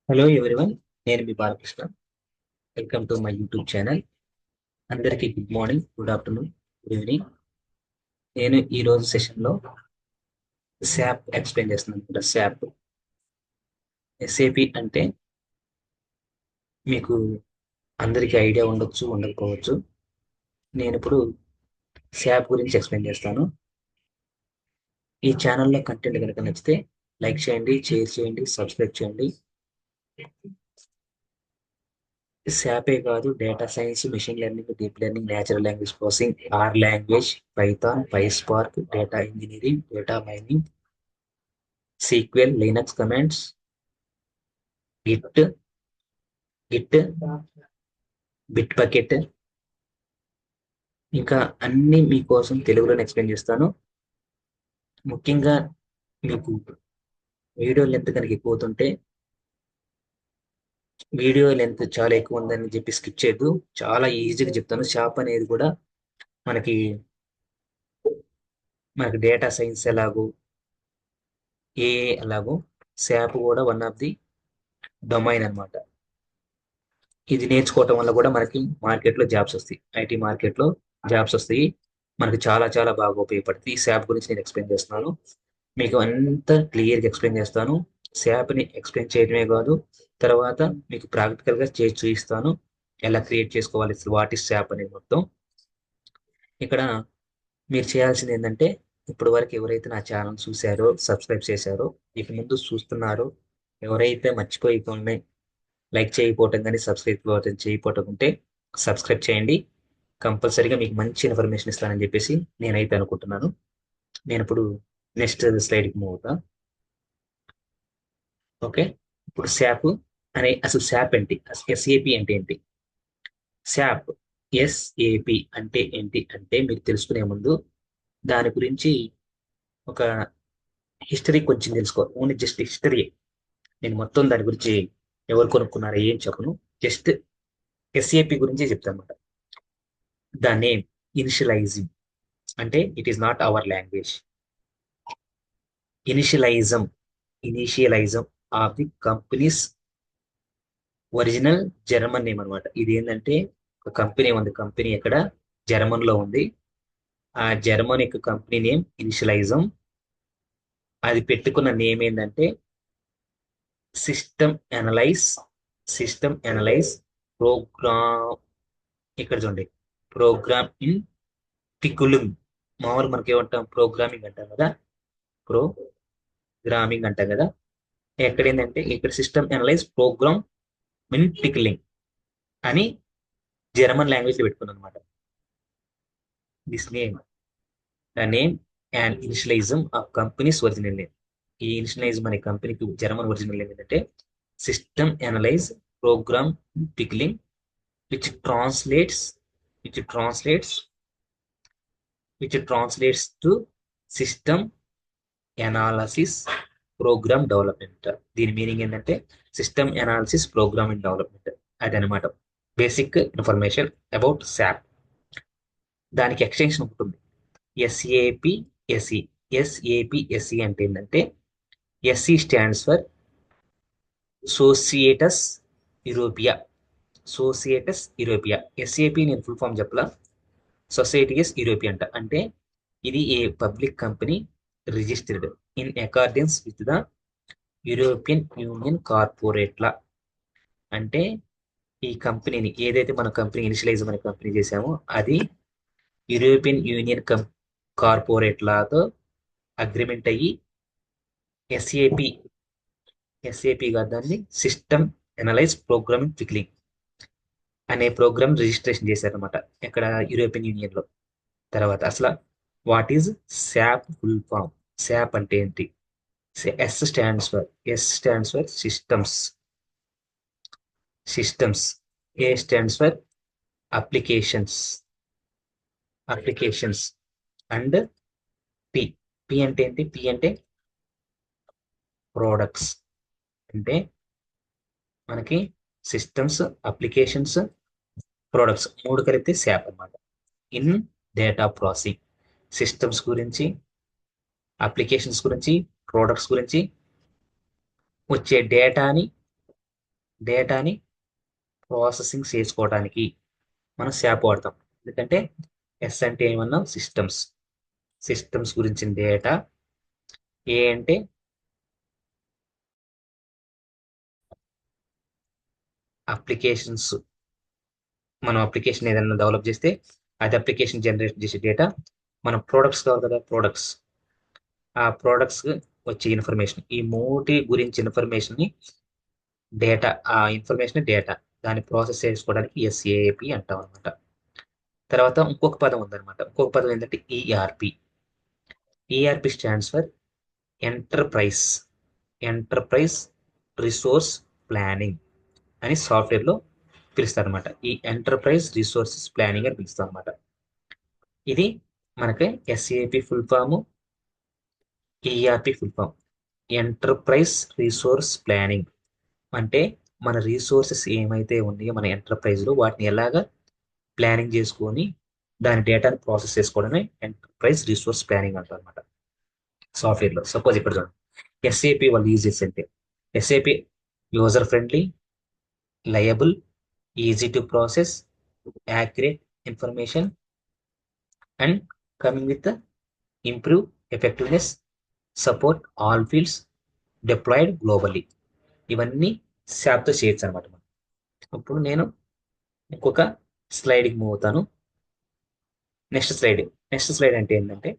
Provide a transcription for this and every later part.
Hello everyone, నేను మీ Balakrishna. Welcome to my YouTube channel. అందరికీ good morning, good afternoon, good evening. నేను ఈ రోజు సెషన్లో శాప్ ఎక్స్ప్లెయిన్ చేస్తున్నాను అనమాట. శాప్ ఎస్ఏపి అంటే మీకు అందరికీ ఐడియా ఉండొచ్చు, ఉండకపోవచ్చు. నేను ఇప్పుడు శాప్ గురించి ఎక్స్ప్లెయిన్ చేస్తాను. ఈ ఛానల్లో కంటెంట్ కనుక నచ్చితే లైక్ చేయండి, షేర్ చేయండి, సబ్స్క్రైబ్ చేయండి. శాపే కాదు, data science, machine learning, deep learning, natural language processing, R language, Python, PySpark, data engineering, data mining, SQL, Linux commands, Git Git Bitbucket, ఇంకా అన్ని మీకోసం తెలుగులోనే ఎక్స్ప్లెయిన్ చేస్తాను. ముఖ్యంగా మీకు వీడియో లెంత్ కనుక ఎక్కువ అవుతుంటే, వీడియో లెంత్ చాలా ఎక్కువ ఉందని చెప్పి స్కిప్ చేయొద్దు. చాలా ఈజీగా చెప్తాను. షాప్ అనేది కూడా మనకి మనకి డేటా సైన్స్ ఎలాగో, ఏ ఎలాగో, శాప్ కూడా వన్ ఆఫ్ ది డొమైన్ అన్నమాట. ఇది నేర్చుకోవటం వల్ల కూడా మనకి మార్కెట్లో జాబ్స్ వస్తాయి. ఐటీ మార్కెట్లో జాబ్స్ వస్తాయి. మనకి చాలా చాలా బాగా ఉపయోగపడుతుంది. ఈ శాప్ గురించి నేను ఎక్స్ప్లెయిన్ చేస్తున్నాను. మీకు అంతా క్లియర్గా ఎక్స్ప్లెయిన్ చేస్తాను. శాప్ని ఎక్స్ప్లెయిన్ చేయడమే కాదు, తర్వాత మీకు ప్రాక్టికల్గా చేసి చూపిస్తాను. ఎలా క్రియేట్ చేసుకోవాలి, వాట్ ఇస్ శాప్ అనేది మొత్తం. ఇక్కడ మీరు చేయాల్సింది ఏంటంటే, ఇప్పటి వరకు ఎవరైతే నా ఛానల్ చూశారో, సబ్స్క్రైబ్ చేశారో, ఇక ముందు చూస్తున్నారో, ఎవరైతే మర్చిపోయి లైక్ చేయకపోవటం కానీ చేయకపోవటం ఉంటే సబ్స్క్రైబ్ చేయండి. కంపల్సరీగా మీకు మంచి ఇన్ఫర్మేషన్ ఇస్తానని చెప్పేసి నేనైతే అనుకుంటున్నాను. నేను ఇప్పుడు నెక్స్ట్ స్లైడ్కి మూవ్ అవుతా. ఓకే, ఇప్పుడు శాప్ అసలు శాప్ ఏంటి, ఎస్ఏపి అంటే ఏంటి? శాప్ ఎస్ఏపి అంటే ఏంటి అంటే మీరు తెలుసుకునే ముందు దాని గురించి ఒక హిస్టరీ కొంచెం తెలుసుకోవాలి. Only just history. నేను మొత్తం దాని గురించి ఎవరు కొనుక్కున్నారో ఏం చెప్పను. జస్ట్ ఎస్ఏపి గురించి చెప్తాను అనమాట. ద నేమ్ ఇనిషియలైజింగ్ అంటే it is not our language. Initialism initialism of the companies original German name అనమాట. ఇది ఏంటంటే, ఒక కంపెనీ ఉంది. కంపెనీ ఎక్కడ? జర్మన్ లో ఉంది. ఆ జర్మన్ యొక్క కంపెనీ నేమ్ ఇనిషియలైజం. అది పెట్టుకున్న నేమ్ ఏంటంటే system analyse. System analyse program. ఇక్కడ చూడండి, ప్రోగ్రామ్ ఇన్ పికులింగ్. మామూలు మనకి ఏమంటాం, ప్రోగ్రామింగ్ అంటాం కదా, ప్రోగ్రామింగ్ అంటాం కదా. ఎక్కడ ఏంటంటే, ఇక్కడ సిస్టమ్ అనలైజ్ ప్రోగ్రామ్ ఇన్ పికులింగ్ అని జర్మన్ లాంగ్వేజ్ లో పెట్టుకున్నాం అనమాట. This name, the name and initialism of companies original name. ఈ ఇనిషియలైజం అనే కంపెనీకి జర్మన్ ఒరిజినల్ నేమ్ ఏంటంటే సిస్టమ్ అనలైజ్ ప్రోగ్రామ్ పిక్లింగ్, which translates which translates which translates to system analysis program development. దీని మీనింగ్ ఏంటంటే సిస్టమ్ ఎనాలిసిస్ ప్రోగ్రామ్ డెవలప్మెంట్. అదనమాట basic information about SAP. దానికి extension ఉంటుంది, ఎస్ఏపిఎస్ఈ. ఎస్ఏపిఎస్ఈ అంటే ఏంటంటే, SE stands for సోసియేటస్ Europaea. Societas Europaea. SAP నేను full form చెప్పలా. Societas Europaea అంటే ఇది a public company registered in accordance with the European Union కార్పొరేట్ల. అంటే ఈ కంపెనీని, ఏదైతే మన కంపెనీ ఇనిషియలైజ్ మన కంపెనీ చేసామో, అది యూరోపియన్ యూనియన్ కార్పొరేట్ లాతో అగ్రిమెంట్ అయ్యి ఎస్ఏపి ఎస్ఏపిగా దాన్ని సిస్టమ్ ఎనలైజ్ ప్రోగ్రామింగ్ పిక్లింగ్ అనే ప్రోగ్రామ్ రిజిస్ట్రేషన్ చేశారనమాట, ఇక్కడ యూరోపియన్ యూనియన్ లో. తర్వాత అసలు what is SAP full form? SAP అంటే ఏంటి? S stands for systems. Systems. A stands for applications. Applications. And P. P అంటే ఏంటి? పి అంటే ప్రోడక్ట్స్. అంటే మనకి సిస్టమ్స్, అప్లికేషన్స్, ప్రోడక్ట్స్ మూడు కలిపితే శాప్ అన్నమాట. ఇన్ డేటా ప్రాసెసింగ్, సిస్టమ్స్ గురించి, అప్లికేషన్స్ గురించి, ప్రోడక్ట్స్ గురించి వచ్చే డేటాని డేటాని ప్రాసెసింగ్ చేసుకోవడానికి మనం శాప్ వాడతాం. ఎందుకంటే ఎస్ అంటే ఏమన్నా సిస్టమ్స్, సిస్టమ్స్ గురించిన డేటా. ఏ అంటే అప్లికేషన్స్, మనం అప్లికేషన్ ఏదైనా డెవలప్ చేస్తే అది అప్లికేషన్ జనరేట్ చేసే డేటా. మన ప్రోడక్ట్స్ కావాలి కదా, ప్రోడక్ట్స్, ఆ ప్రోడక్ట్స్ వచ్చే ఇన్ఫర్మేషన్, ఈ మూటి గురించి ఇన్ఫర్మేషన్ ని డేటా, ఆ ఇన్ఫర్మేషన్ డేటా, దాన్ని ప్రాసెస్ చేసుకోవడానికి ఎస్ఏపి అంటాం అనమాట. తర్వాత ఇంకొక పదం ఉందన్నమాట, ఇంకొక పదం ఏంటంటే ERP. ERP stands for enterprise, enterprise resource planning అని సాఫ్ట్వేర్లో పిలుస్తారు అనమాట. ఈ ఎంటర్ప్రైజ్ రిసోర్సెస్ ప్లానింగ్ అని పిలుస్తాం అనమాట. ఇది మనకి SAP full form, ERP full form. Enterprise resource planning అంటే మన రీసోర్సెస్ ఏమైతే ఉన్నాయో మన ఎంటర్ప్రైజ్లో వాటిని ఎలాగా ప్లానింగ్ చేసుకొని దాని డేటాని ప్రాసెస్ చేసుకోవడమే ఎంటర్ప్రైజ్ రిసోర్స్ ప్లానింగ్ అంటారు అనమాట సాఫ్ట్వేర్లో. సపోజ్ ఇక్కడ చూడండి, ఎస్ఏపి వాళ్ళు యూజ్ చేస్తే SAP user friendly, liable, easy to process, accurate information and coming with improve effectiveness, support all fields, deployed globally. ఇవన్నీ శాప్తో చేయొచ్చు అనమాట. ఇప్పుడు నేను ఇంకొక స్లైడ్కి మూవ్ అవుతాను. Next slide. నెక్స్ట్ స్లైడ్ అంటే ఏంటంటే,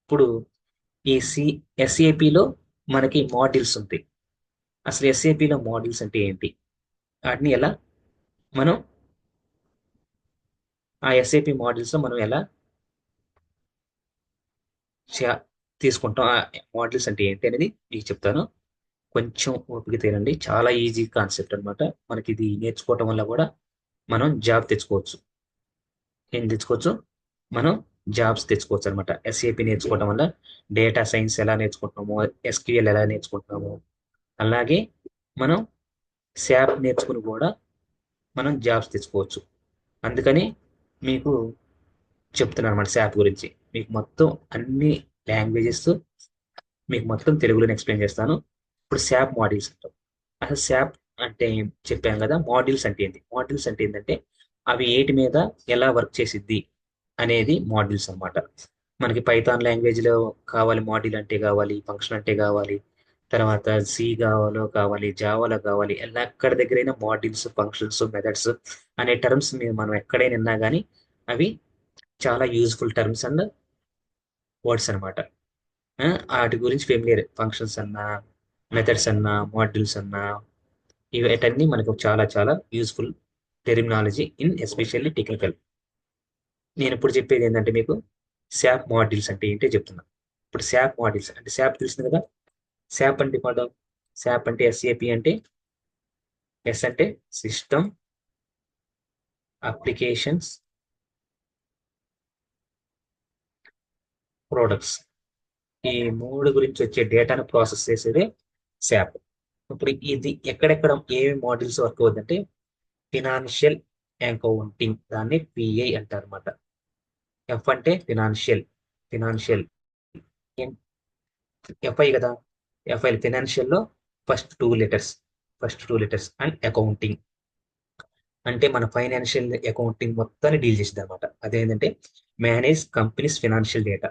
ఇప్పుడు ఈ ఎస్ఏపిలో మనకి మాడ్యూల్స్ ఉంటాయి. అసలు ఎస్ఏపిలో మాడ్యూల్స్ అంటే ఏంటి, వాటిని ఎలా మనం ఆ ఎస్ఏపి మాడ్యూల్స్లో మనం ఎలా చే- తీసుకుంటాం, ఆ మాడ్యూల్స్ అంటే ఏంటి అనేది మీకు చెప్తాను. కొంచెం ఓపిక తీరండి, చాలా ఈజీ కాన్సెప్ట్ అన్నమాట. మనకి ఇది నేర్చుకోవటం వల్ల కూడా మనం జాబ్ తెచ్చుకోవచ్చు. ఏం తెచ్చుకోవచ్చు, మనం జాబ్స్ తెచ్చుకోవచ్చు అనమాట. ఎస్ఏపి నేర్చుకోవటం వల్ల డేటా సైన్స్ ఎలా నేర్చుకుంటున్నామో, ఎస్క్యూఎల్ ఎలా నేర్చుకుంటున్నామో, అలాగే మనం శాప్ నేర్చుకుని కూడా మనం జాబ్స్ తెచ్చుకోవచ్చు. అందుకని మీకు చెప్తున్నాను అనమాట శాప్ గురించి. మీకు మొత్తం అన్ని లాంగ్వేజెస్ మీకు మొత్తం తెలుగులోనే ఎక్స్ప్లెయిన్ చేస్తాను. ఇప్పుడు శాప్ మాడ్యూల్స్ అంటాం. అసలు శాప్ అంటే చెప్పాం కదా, మాడ్యూల్స్ అంటే ఏంటి, మాడ్యూల్స్ అంటే ఏంటంటే అవి ఏటి మీద ఎలా వర్క్ చేసిద్ది అనేది మాడ్యూల్స్ అన్నమాట. మనకి పైథాన్ లాంగ్వేజ్లో కావాలి మాడ్యూల్ అంటే కావాలి, ఫంక్షన్ అంటే కావాలి, తర్వాత సి కావాలి, జావాలో కావాలి, ఎలా ఎక్కడ దగ్గరైనా మాడ్యూల్స్, ఫంక్షన్స్, మెథడ్స్ అనే టర్మ్స్ మనం ఎక్కడైనా విన్నా కానీ అవి చాలా యూజ్ఫుల్ టర్మ్స్ అండ్ వర్డ్స్ అనమాట. వాటి గురించి ఫెమిలియర్, ఫంక్షన్స్ అన్నా, మెథడ్స్ అన్నా, మాడ్యూల్స్ అన్నా, వీటన్నీ మనకు చాలా చాలా useful terminology in especially technical. నేను ఇప్పుడు చెప్పేది ఏంటంటే మీకు శాప్ మాడ్యూల్స్ అంటే ఏంటో చెప్తున్నా. ఇప్పుడు శాప్ మాడ్యూల్స్ అంటే శాప్ తెలిసింది కదా. శాప్ అంటే పదం, శాప్ అంటే ఎస్ఏపి అంటే, ఎస్ అంటే సిస్టమ్, అప్లికేషన్స్, ప్రొడక్ట్స్, ఈ మూడు గురించి వచ్చే డేటాను ప్రాసెస్ చేసేదే శాప్. ఇప్పుడు ఇది ఎక్కడెక్కడ ఏమి మాడ్యూల్స్ వర్క్ అవుతుందంటే, ఫినాన్షియల్ అకౌంటింగ్, దాన్ని పిఐ అంటారు అనమాట. ఎఫ్ అంటే ఫినాన్షియల్, ఫినాన్షియల్, ఎఫ్ఐ కదా, ఎఫ్ఐ ఫినాన్షియల్ లో first two letters, first two letters and accounting అంటే మన ఫైనాన్షియల్ అకౌంటింగ్ మొత్తాన్ని డీల్ చేసింది అనమాట. అదేంటంటే మేనేజ్ కంపెనీస్ ఫినాన్షియల్ డేటా.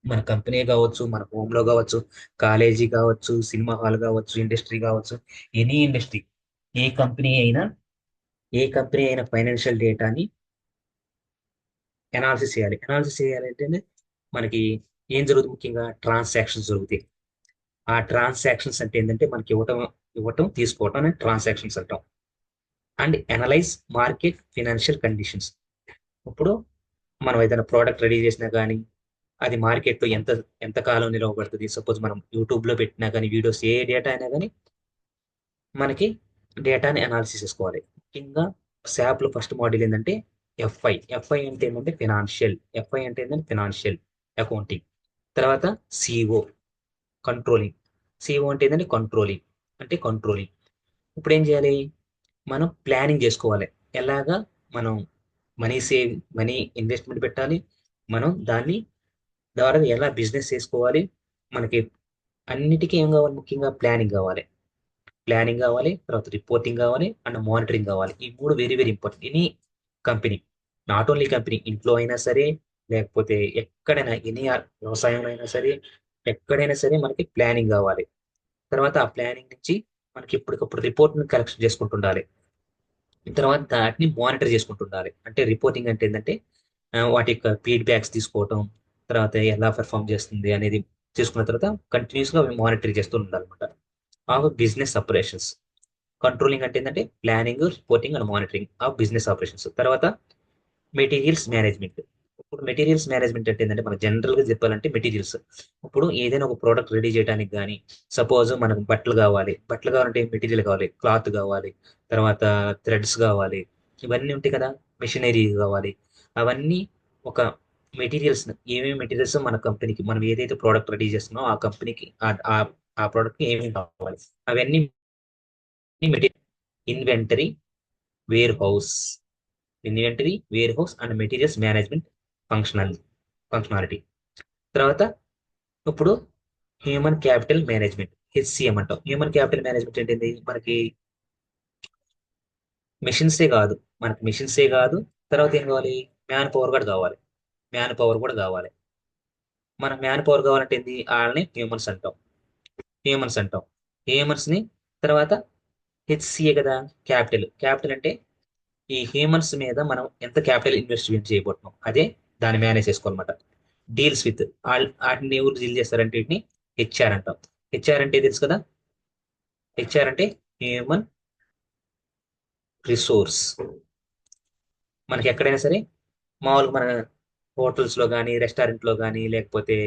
మన కంపెనీ కావచ్చు, మన హోమ్ లో కావచ్చు, కాలేజీ కావచ్చు, సినిమా హాల్ కావచ్చు, ఇండస్ట్రీ కావచ్చు, ఎనీ ఇండస్ట్రీ, ఏ కంపెనీ అయినా, ఏ కంపెనీ అయినా ఫైనాన్షియల్ డేటాని ఎనాలిసిస్ చేయాలి. ఎనాలిసిస్ చేయాలంటే మనకి ఏం జరుగుతుంది, ముఖ్యంగా ట్రాన్సాక్షన్స్ జరుగుతాయి. ఆ ట్రాన్సాక్షన్స్ అంటే ఏంటంటే మనకి ఇవ్వటం, ఇవ్వటం తీసుకోవటం అని ట్రాన్సాక్షన్స్ అంటాం. And analyse market financial conditions. ఇప్పుడు మనం ఏదైనా ప్రోడక్ట్ రెడీ చేసినా కానీ అది మార్కెట్లో ఎంత ఎంత కాలం నిలవబడుతుంది. సపోజ్ మనం యూట్యూబ్లో పెట్టినా కానీ వీడియోస్, ఏ డేటా అయినా కానీ మనకి డేటాని అనాలిసిస్ చేసుకోవాలి. ముఖ్యంగా శాప్లో ఫస్ట్ మోడల్ ఏంటంటే ఎఫ్ఐ. ఎఫ్ఐ అంటే ఏంటంటే ఫినాన్షియల్, ఎఫ్ఐ అంటే ఏంటంటే ఫినాన్షియల్ అకౌంటింగ్. తర్వాత సిఓ, కంట్రోలింగ్. సిఓ అంటే ఏంటంటే కంట్రోలింగ్, అంటే కంట్రోలింగ్. ఇప్పుడు ఏం చేయాలి, మనం ప్లానింగ్ చేసుకోవాలి. ఎలాగా మనం మనీ సేవ్, మనీ ఇన్వెస్ట్మెంట్ పెట్టాలి, మనం దాన్ని ద్వారా ఎలా బిజినెస్ చేసుకోవాలి, మనకి అన్నిటికీ ఏం కావాలి, ముఖ్యంగా ప్లానింగ్ కావాలి. ప్లానింగ్ కావాలి, తర్వాత రిపోర్టింగ్ కావాలి అండ్ మానిటరింగ్ కావాలి. ఈ మూడు very very important. Any company, not only company, ఇంట్లో అయినా సరే లేకపోతే ఎక్కడైనా ఎనీ వ్యవసాయంలో అయినా సరే ఎక్కడైనా సరే మనకి ప్లానింగ్ కావాలి. తర్వాత ఆ ప్లానింగ్ నుంచి మనకి ఎప్పటికప్పుడు రిపోర్ట్ని కలెక్షన్ చేసుకుంటుండాలి. తర్వాత వాటిని మానిటర్ చేసుకుంటుండాలి. అంటే రిపోర్టింగ్ అంటే ఏంటంటే వాటి యొక్క ఫీడ్బ్యాక్స్ తీసుకోవటం, తర్వాత ఎలా పెర్ఫామ్ చేస్తుంది అనేది తీసుకున్న తర్వాత కంటిన్యూస్గా మానిటర్ చేస్తూ ఉండాలన్నమాట. ఆఫ్ బిజినెస్ ఆపరేషన్స్, కంట్రోలింగ్ అంటే ఏంటంటే planning, reporting and monitoring of business operations. తర్వాత మెటీరియల్స్ మేనేజ్మెంట్. ఇప్పుడు మెటీరియల్స్ మేనేజ్మెంట్ అంటే ఏంటంటే మనకు జనరల్గా చెప్పాలంటే మెటీరియల్స్, ఇప్పుడు ఏదైనా ఒక ప్రోడక్ట్ రెడీ చేయడానికి కానీ, సపోజ్ మనకు బట్టలు కావాలంటే మెటీరియల్ కావాలి, క్లాత్ కావాలి, తర్వాత థ్రెడ్స్ కావాలి, ఇవన్నీ ఉంటాయి కదా, మెషినరీ కావాలి. అవన్నీ ఒక మెటీరియల్స్, ఏమేమి మెటీరియల్స్ మన కంపెనీకి మనం ఏదైతే ప్రోడక్ట్ రెడీ చేస్తున్నామో ఆ కంపెనీకి ఆ ప్రోడక్ట్కి ఏమేమి కావాలి అవన్నీ material. Inventory, warehouse, and materials management functionality. తర్వాత ఇప్పుడు హ్యూమన్ క్యాపిటల్ మేనేజ్మెంట్, హెచ్సిఎం అంటాం. హ్యూమన్ క్యాపిటల్ మేనేజ్మెంట్ ఏంటిది, మెషిన్సే కాదు మనకి మెషిన్సే కాదు తర్వాత ఏం కావాలి, మ్యాన్ పవర్ కూడా కావాలి. మ్యాన్ పవర్ కూడా కావాలి. మన మ్యాన్ పవర్ కావాలంటే ఏంది, వాళ్ళని హ్యూమన్స్ అంటాం. హ్యూమన్స్ ని తర్వాత హెచ్సిఏ కదా, క్యాపిటల్ అంటే ఈ హ్యూమన్స్ మీద మనం ఎంత క్యాపిటల్ ఇన్వెస్ట్మెంట్ చేయబోతున్నాం అదే దాన్ని మేనేజ్ చేసుకోవాలన్నమాట. డీల్స్ విత్ వాటిని ఎవరు డీల్ చేస్తారంటే వీటిని హెచ్ఆర్ అంటాం. హెచ్ఆర్ అంటే తెలుసు కదా, హెచ్ఆర్ అంటే హ్యూమన్ రిసోర్స్. మనకి ఎక్కడైనా సరే మామూలుగా మన హోటల్స్లో కానీ, రెస్టారెంట్లో కానీ, లేకపోతే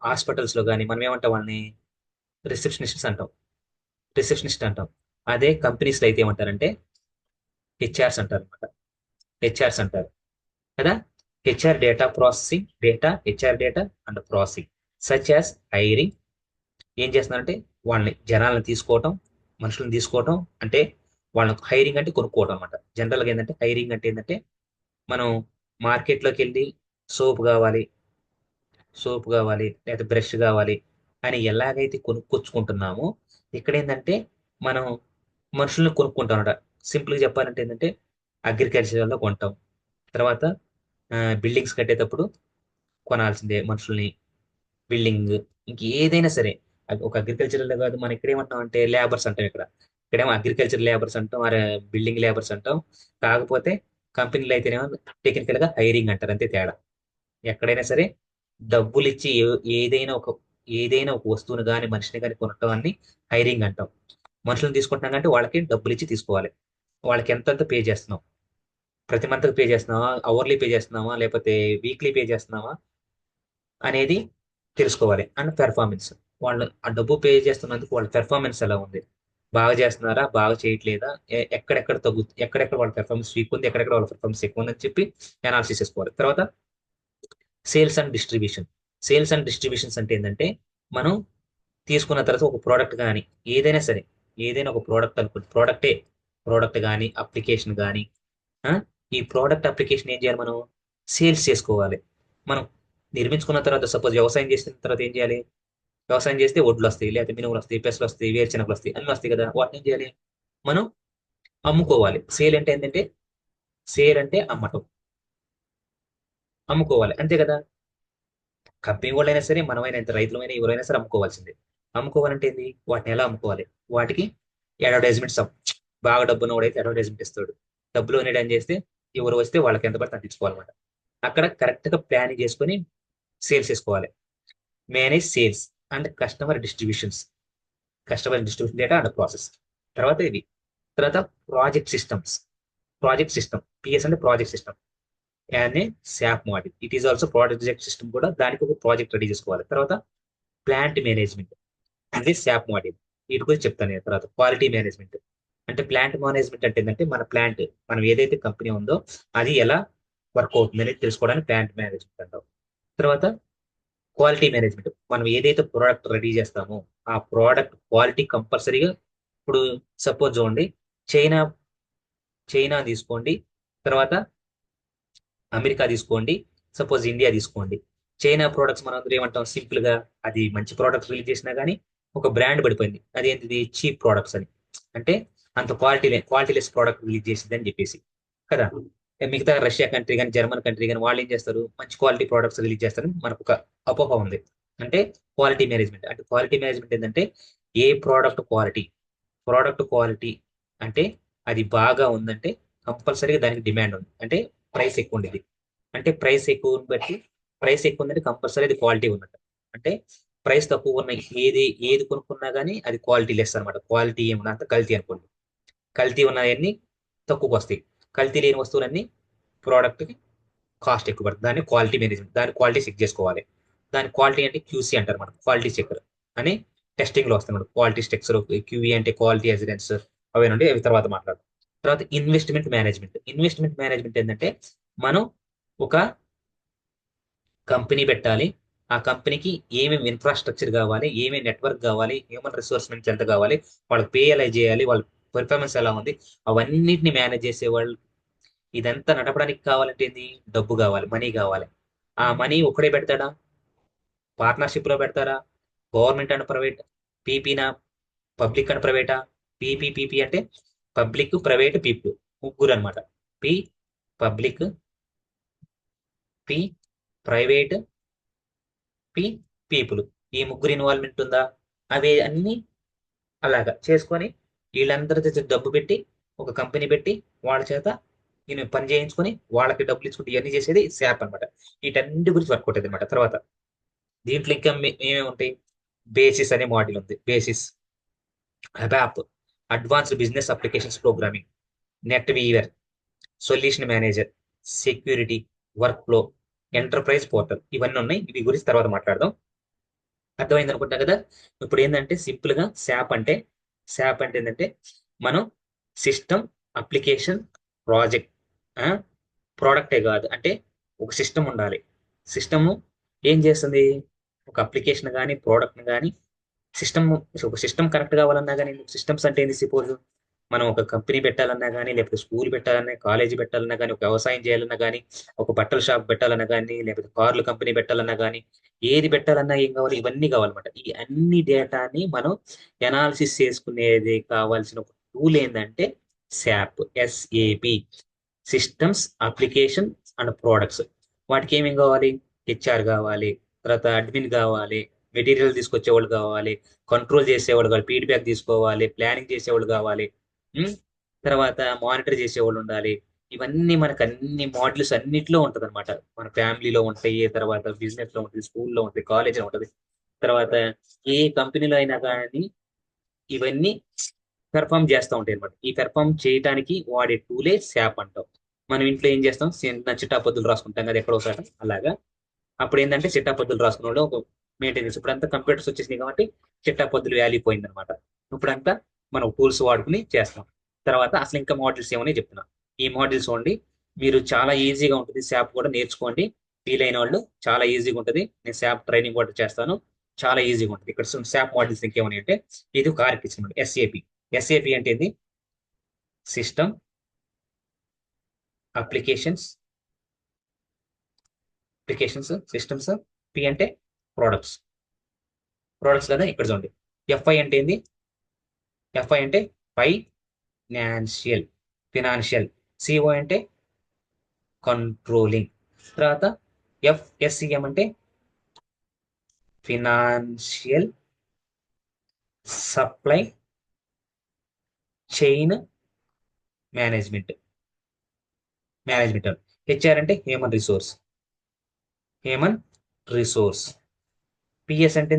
హాస్పిటల్స్లో కానీ మనం ఏమంటాం వాళ్ళని, రిసెప్షనిస్ట్ అంటాం. రిసెప్షనిస్ట్ అంటాం. అదే కంపెనీస్లో అయితే ఏమంటారంటే హెచ్ఆర్స్ అంటారు అనమాట. హెచ్ఆర్స్ అంటారు కదా. HR data and processing such as hiring. ఏం చేస్తున్నారంటే వాళ్ళని జనాలను తీసుకోవటం, మనుషులను తీసుకోవటం, అంటే వాళ్ళని హైరింగ్ అంటే కొనుక్కోవటం అనమాట. జనరల్గా ఏంటంటే హైరింగ్ అంటే ఏంటంటే మనం మార్కెట్లోకి వెళ్ళి సోప్ కావాలి లేదా బ్రష్ కావాలి అని ఎలాగైతే కొనుక్కొచ్చుకుంటున్నామో ఇక్కడ ఏంటంటే మనం మనుషుల్ని కొనుక్కుంటాం అనమాట. సింపుల్గా చెప్పాలంటే ఏంటంటే అగ్రికల్చర్లో కొంటాం, తర్వాత బిల్డింగ్స్ కట్టేటప్పుడు కొనాల్సిందే మనుషుల్ని, బిల్డింగ్ ఇంక ఏదైనా సరే. ఒక అగ్రికల్చరల్ కాదు, మనం ఇక్కడ ఏమంటాం అంటే లేబర్స్ అంటాం. ఇక్కడేమో అగ్రికల్చర్ లేబర్స్ అంటాం, అరే బిల్డింగ్ లేబర్స్ అంటాం. కాకపోతే కంపెనీలు అయితేనేమో టెక్నికల్ గా హైరింగ్ అంటారు, అంతే తేడా. ఎక్కడైనా సరే డబ్బులు ఇచ్చి ఏదైనా ఒక వస్తువుని కానీ మనిషిని కానీ కొనటం అన్ని హైరింగ్ అంటాం. మనుషులను తీసుకుంటున్నాం అంటే వాళ్ళకి డబ్బులు ఇచ్చి తీసుకోవాలి. వాళ్ళకి ఎంతెంత పే చేస్తున్నాం, ప్రతి మంత్ పే చేస్తున్నావా, అవర్లీ పే చేస్తున్నావా, లేకపోతే వీక్లీ పే చేస్తున్నావా అనేది తెలుసుకోవాలి. అండ్ పెర్ఫార్మెన్స్, వాళ్ళు ఆ డబ్బు పే చేస్తున్నందుకు వాళ్ళ పెర్ఫార్మెన్స్ ఎలా ఉంది, బాగా చేస్తున్నారా, బాగా చేయట్లేదా, ఎక్కడెక్కడ వాళ్ళ పెర్ఫార్మెన్స్ వీక్ ఉంది, ఎక్కడెక్కడ వాళ్ళ పెర్ఫార్మెన్స్ ఎక్కువ ఉందని చెప్పి అనాలిసిస్ చేసుకోవాలి. తర్వాత sales and distribution. Sales and distributions అంటే ఏంటంటే మనం తీసుకున్న తర్వాత ఒక ప్రోడక్ట్ కానీ, ఏదైనా సరే, ఏదైనా ఒక ప్రోడక్ట్ అనుకోండి, ప్రోడక్ట్ కానీ అప్లికేషన్ కానీ, ఈ ప్రోడక్ట్ అప్లికేషన్ ఏం చేయాలి, మనం సేల్స్ చేసుకోవాలి. మనం నిర్మించుకున్న తర్వాత సపోజ్ వ్యవసాయం చేసిన తర్వాత ఏం చేయాలి, వ్యవసాయం చేస్తే ఒడ్లు వస్తాయి, లేకపోతే మినుములు వస్తాయి, పెసలు వస్తాయి, వేరుశనగలు వస్తాయి, అన్ని వస్తాయి కదా. వాటిని ఏం చేయాలి, మనం అమ్ముకోవాలి. సేల్ అంటే అమ్మటం, అమ్ముకోవాలి, అంతే కదా. కంపెనీ వాళ్ళైనా సరే మనమైనా ఎంత రైతులమైనా ఎవరైనా సరే అమ్ముకోవాల్సిందే. అమ్ముకోవాలంటే ఏంది, వాటిని ఎలా అమ్ముకోవాలి, వాటికి అడ్వర్టైజ్మెంట్స్. బాగా డబ్బున్న వాడైతే అడ్వర్టైజ్మెంట్ ఇస్తాడు, డబ్బులు అనేటి అని చేస్తే ఎవరు వస్తే వాళ్ళకి ఎంత పడితే అందించుకోవాలన్నమాట. అక్కడ కరెక్ట్ గా ప్లాన్ చేసుకొని సేల్స్ చేసుకోవాలి. Manage sales and customer distribution data and process. తర్వాత ఇది, తర్వాత ప్రాజెక్ట్ సిస్టమ్ పిఎస్ అంటే project system and SAP model. It is also project system కూడా, దానికి ఒక ప్రాజెక్ట్ రెడీ చేసుకోవాలి. తర్వాత ప్లాంట్ మేనేజ్మెంట్, ఇది శాప్ మోడల్. వీటి గురించి చెప్తాను నేను. తర్వాత క్వాలిటీ మేనేజ్మెంట్, అంటే ప్లాంట్ మేనేజ్మెంట్ అంటే ఏంటంటే మనం ఏదైతే కంపెనీ ఉందో అది ఎలా వర్క్ అవుతుంది అనేది తెలుసుకోవడానికి ప్లాంట్ మేనేజ్మెంట్ అంటాం. తర్వాత క్వాలిటీ మేనేజ్మెంట్, మనం ఏదైతే ప్రోడక్ట్ రెడీ చేస్తామో ఆ ప్రోడక్ట్ క్వాలిటీ కంపల్సరీగా. ఇప్పుడు సపోజ్ చూడండి, చైనా చైనా తీసుకోండి, తర్వాత అమెరికా తీసుకోండి, సపోజ్ ఇండియా తీసుకోండి. చైనా ప్రోడక్ట్స్ మనం అందరూ ఏమంటాం, సింపుల్ గా అది మంచి ప్రోడక్ట్ రిలీజ్ చేసినా కానీ ఒక బ్రాండ్ పడిపోయింది. అదేంటిది? చీప్ ప్రొడక్ట్స్ అని. అంటే అంత క్వాలిటీలెస్ ప్రోడక్ట్ రిలీజ్ చేసింది అని చెప్పేసి కదా. మిగతా రష్యా కంట్రీ కానీ జర్మన్ కంట్రీ కానీ వాళ్ళు ఏం చేస్తారు? మంచి క్వాలిటీ ప్రోడక్ట్స్ రిలీజ్ చేస్తారని మనకు ఒక అపోహ ఉంది. అంటే క్వాలిటీ మేనేజ్మెంట్. అంటే క్వాలిటీ మేనేజ్మెంట్ ఏంటంటే ఏ ప్రోడక్ట్ క్వాలిటీ అంటే అది బాగా ఉందంటే కంపల్సరీగా దానికి డిమాండ్ ఉంది. అంటే ప్రైస్ ఎక్కువ ఉండేది. అంటే ప్రైస్ ఎక్కువ ఉందంటే కంపల్సరీ అది క్వాలిటీ ఉన్నట్టు. అంటే ప్రైస్ తక్కువ ఉన్న ఏది కొనుక్కున్నా కానీ అది క్వాలిటీ లెస్ అనమాట. క్వాలిటీ ఏమన్నా అంత కల్తీ అనుకోండి. కల్తీ ఉన్నవన్నీ తక్కువకి వస్తాయి. కల్తీ లేని వస్తువులన్నీ ప్రోడక్ట్కి కాస్ట్ ఎక్కువ పడుతుంది. దాన్ని క్వాలిటీ మేనేజ్మెంట్, దాని క్వాలిటీ చెక్ చేసుకోవాలి. దాని క్వాలిటీ అంటే క్యూసీ అంటారు మనం, క్వాలిటీ చెక్కర్ అని టెస్టింగ్ లో వస్తాయి మనం. క్వాలిటీ చెక్స్, క్యూఈ అంటే క్వాలిటీ అసిడెన్స్, అవి నుండి అవి తర్వాత మాట్లాడదాం. తర్వాత ఇన్వెస్ట్మెంట్ మేనేజ్మెంట్ ఏంటంటే మనం ఒక కంపెనీ పెట్టాలి. ఆ కంపెనీకి ఏమేమి ఇన్ఫ్రాస్ట్రక్చర్ కావాలి, ఏమేమి నెట్వర్క్ కావాలి, హ్యూమన్ రిసోర్స్మెంట్స్ ఎంత కావాలి, వాళ్ళకి పే ఎలా చేయాలి, వాళ్ళ పెర్ఫార్మెన్స్ ఎలా ఉంది, అవన్నిటిని మేనేజ్ చేసేవాళ్ళు. ఇదంతా నడపడానికి కావాలంటే ఏంది? డబ్బు కావాలి, మనీ కావాలి. ఆ మనీ ఒక్కడే పెడతాడా? పార్ట్నర్షిప్ లో పెడతారా? గవర్నమెంట్ అండ్ ప్రైవేట్, పీపీనా, పబ్లిక్ అండ్ ప్రైవేటా? పీపీ అంటే పబ్లిక్, ప్రైవేట్, పీపుల్, ముగ్గురు అనమాట. P public, P private, P people. ఈ ముగ్గురు ఇన్వాల్వ్మెంట్ ఉందా? అవి అన్ని అలాగా చేసుకొని వీళ్ళందరి దగ్గర డబ్బు పెట్టి ఒక కంపెనీ పెట్టి వాళ్ళ చేత ఈయన పని చేయించుకొని వాళ్ళకి డబ్బులు ఇచ్చుకుంటే ఇవన్నీ చేసేది శాప్ అనమాట. వీటన్నిటి గురించి వర్క్ అవుతుంది అనమాట. తర్వాత దీంట్లో ఇంకా ఏమేమి ఉంటాయి? బేసిస్ అనే మాడ్యూల్ ఉంది. Basis, ABAP, advanced business applications programming, NetWeaver, solution manager, security, workflow, enterprise portal, ఇవన్నీ ఉన్నాయి. ఇవి గురించి తర్వాత మాట్లాడదాం. అర్థమైంది అనుకుంటా కదా. ఇప్పుడు ఏంటంటే సింపుల్ గా శాప్ అంటే ఏంటంటే మనం సిస్టమ్, అప్లికేషన్, ప్రాజెక్ట్, ప్రోడక్టే కాదు. అంటే ఒక సిస్టమ్ ఉండాలి. సిస్టమ్ ఏం చేస్తుంది? ఒక అప్లికేషన్ కానీ ప్రోడక్ట్ కానీ సిస్టమ్, ఒక సిస్టమ్ కరెక్ట్ కావాలన్నా కానీ, సిస్టమ్స్ అంటే ఏంది? సపోజ్ మనం ఒక కంపెనీ పెట్టాలన్నా కానీ, లేకపోతే స్కూల్ పెట్టాలన్నా, కాలేజీ పెట్టాలన్నా కానీ, ఒక వ్యవసాయం చేయాలన్నా కానీ, ఒక బట్టల షాప్ పెట్టాలన్నా కానీ, లేకపోతే కార్ల కంపెనీ పెట్టాలన్నా కానీ, ఏది పెట్టాలన్నా ఏం కావాలి? ఇవన్నీ కావాలన్నమాట. ఈ అన్ని డేటాని మనం ఎనాలిసిస్ చేసుకునేది కావాల్సిన ఒక టూల్ ఏంటంటే SAP, systems, application and products. వాటికి ఏమేం కావాలి? హెచ్ఆర్ కావాలి, తర్వాత అడ్మిన్ కావాలి, మెటీరియల్ తీసుకొచ్చేవాళ్ళు కావాలి, కంట్రోల్ చేసేవాళ్ళు కావాలి, ఫీడ్బ్యాక్ తీసుకోవాలి, ప్లానింగ్ చేసేవాళ్ళు కావాలి, ఉమ్, తర్వాత మానిటర్ చేసేవాళ్ళు ఉండాలి. ఇవన్నీ మనకు అన్ని మాడ్యూల్స్ అన్నిట్లో ఉంటది అనమాట. మన ఫ్యామిలీలో ఉంటాయి, తర్వాత బిజినెస్ లో ఉంటుంది, స్కూల్లో ఉంటుంది, కాలేజీలో ఉంటుంది. తర్వాత ఏ కంపెనీలో అయినా కానీ ఇవన్నీ పెర్ఫామ్ చేస్తూ ఉంటాయి అనమాట. ఈ పెర్ఫామ్ చేయడానికి వాడే టూలే శాప్ అంటాం. మనం ఇంట్లో ఏం చేస్తాం? చిన్న చిట్టాపద్దులు రాసుకుంటాం కదా ఎక్కడో ఒకసారి, అలాగా. అప్పుడు ఏంటంటే చిట్టాపద్దులు రాసుకున్న వాళ్ళు ఒక మెయింటెనెన్స్. ఇప్పుడంతా కంప్యూటర్స్ వచ్చేసినాయి కాబట్టి చిట్టాపద్దులు వాల్యూ పోయింది అనమాట. ఇప్పుడంతా మనం టూల్స్ వాడుకుని చేస్తాం. తర్వాత అసలు ఇంకా మోడల్స్ ఏమని చెప్తున్నా. ఈ మోడల్స్ చూడండి, మీరు చాలా ఈజీగా ఉంటుంది. శాప్ కూడా నేర్చుకోండి. ఫీల్ అయిన వాళ్ళు చాలా ఈజీగా ఉంటుంది. నేను శాప్ ట్రైనింగ్ కూడా చేస్తాను. చాలా ఈజీగా ఉంటుంది. ఇక్కడ శాప్ మోడల్స్ ఇంకేమని అంటే ఇది ఒక ఆర్కిటెక్చర్. ఎస్ఏపి అంటే ఇది సిస్టమ్, అప్లికేషన్స్, సిస్టమ్స్. పి అంటే ప్రోడక్ట్స్. కదా. ఇక్కడ చూడండి, ఎఫ్ఐ అంటే ఏంది? ఎఫ్ఐ అంటే ఫైనాన్షియల్, సిఓ అంటే కంట్రోలింగ్. తర్వాత ఎఫ్ఎస్సిఎం అంటే financial supply chain management. HR అంటే హ్యూమన్ రిసోర్స్. పిఎస్ అంటే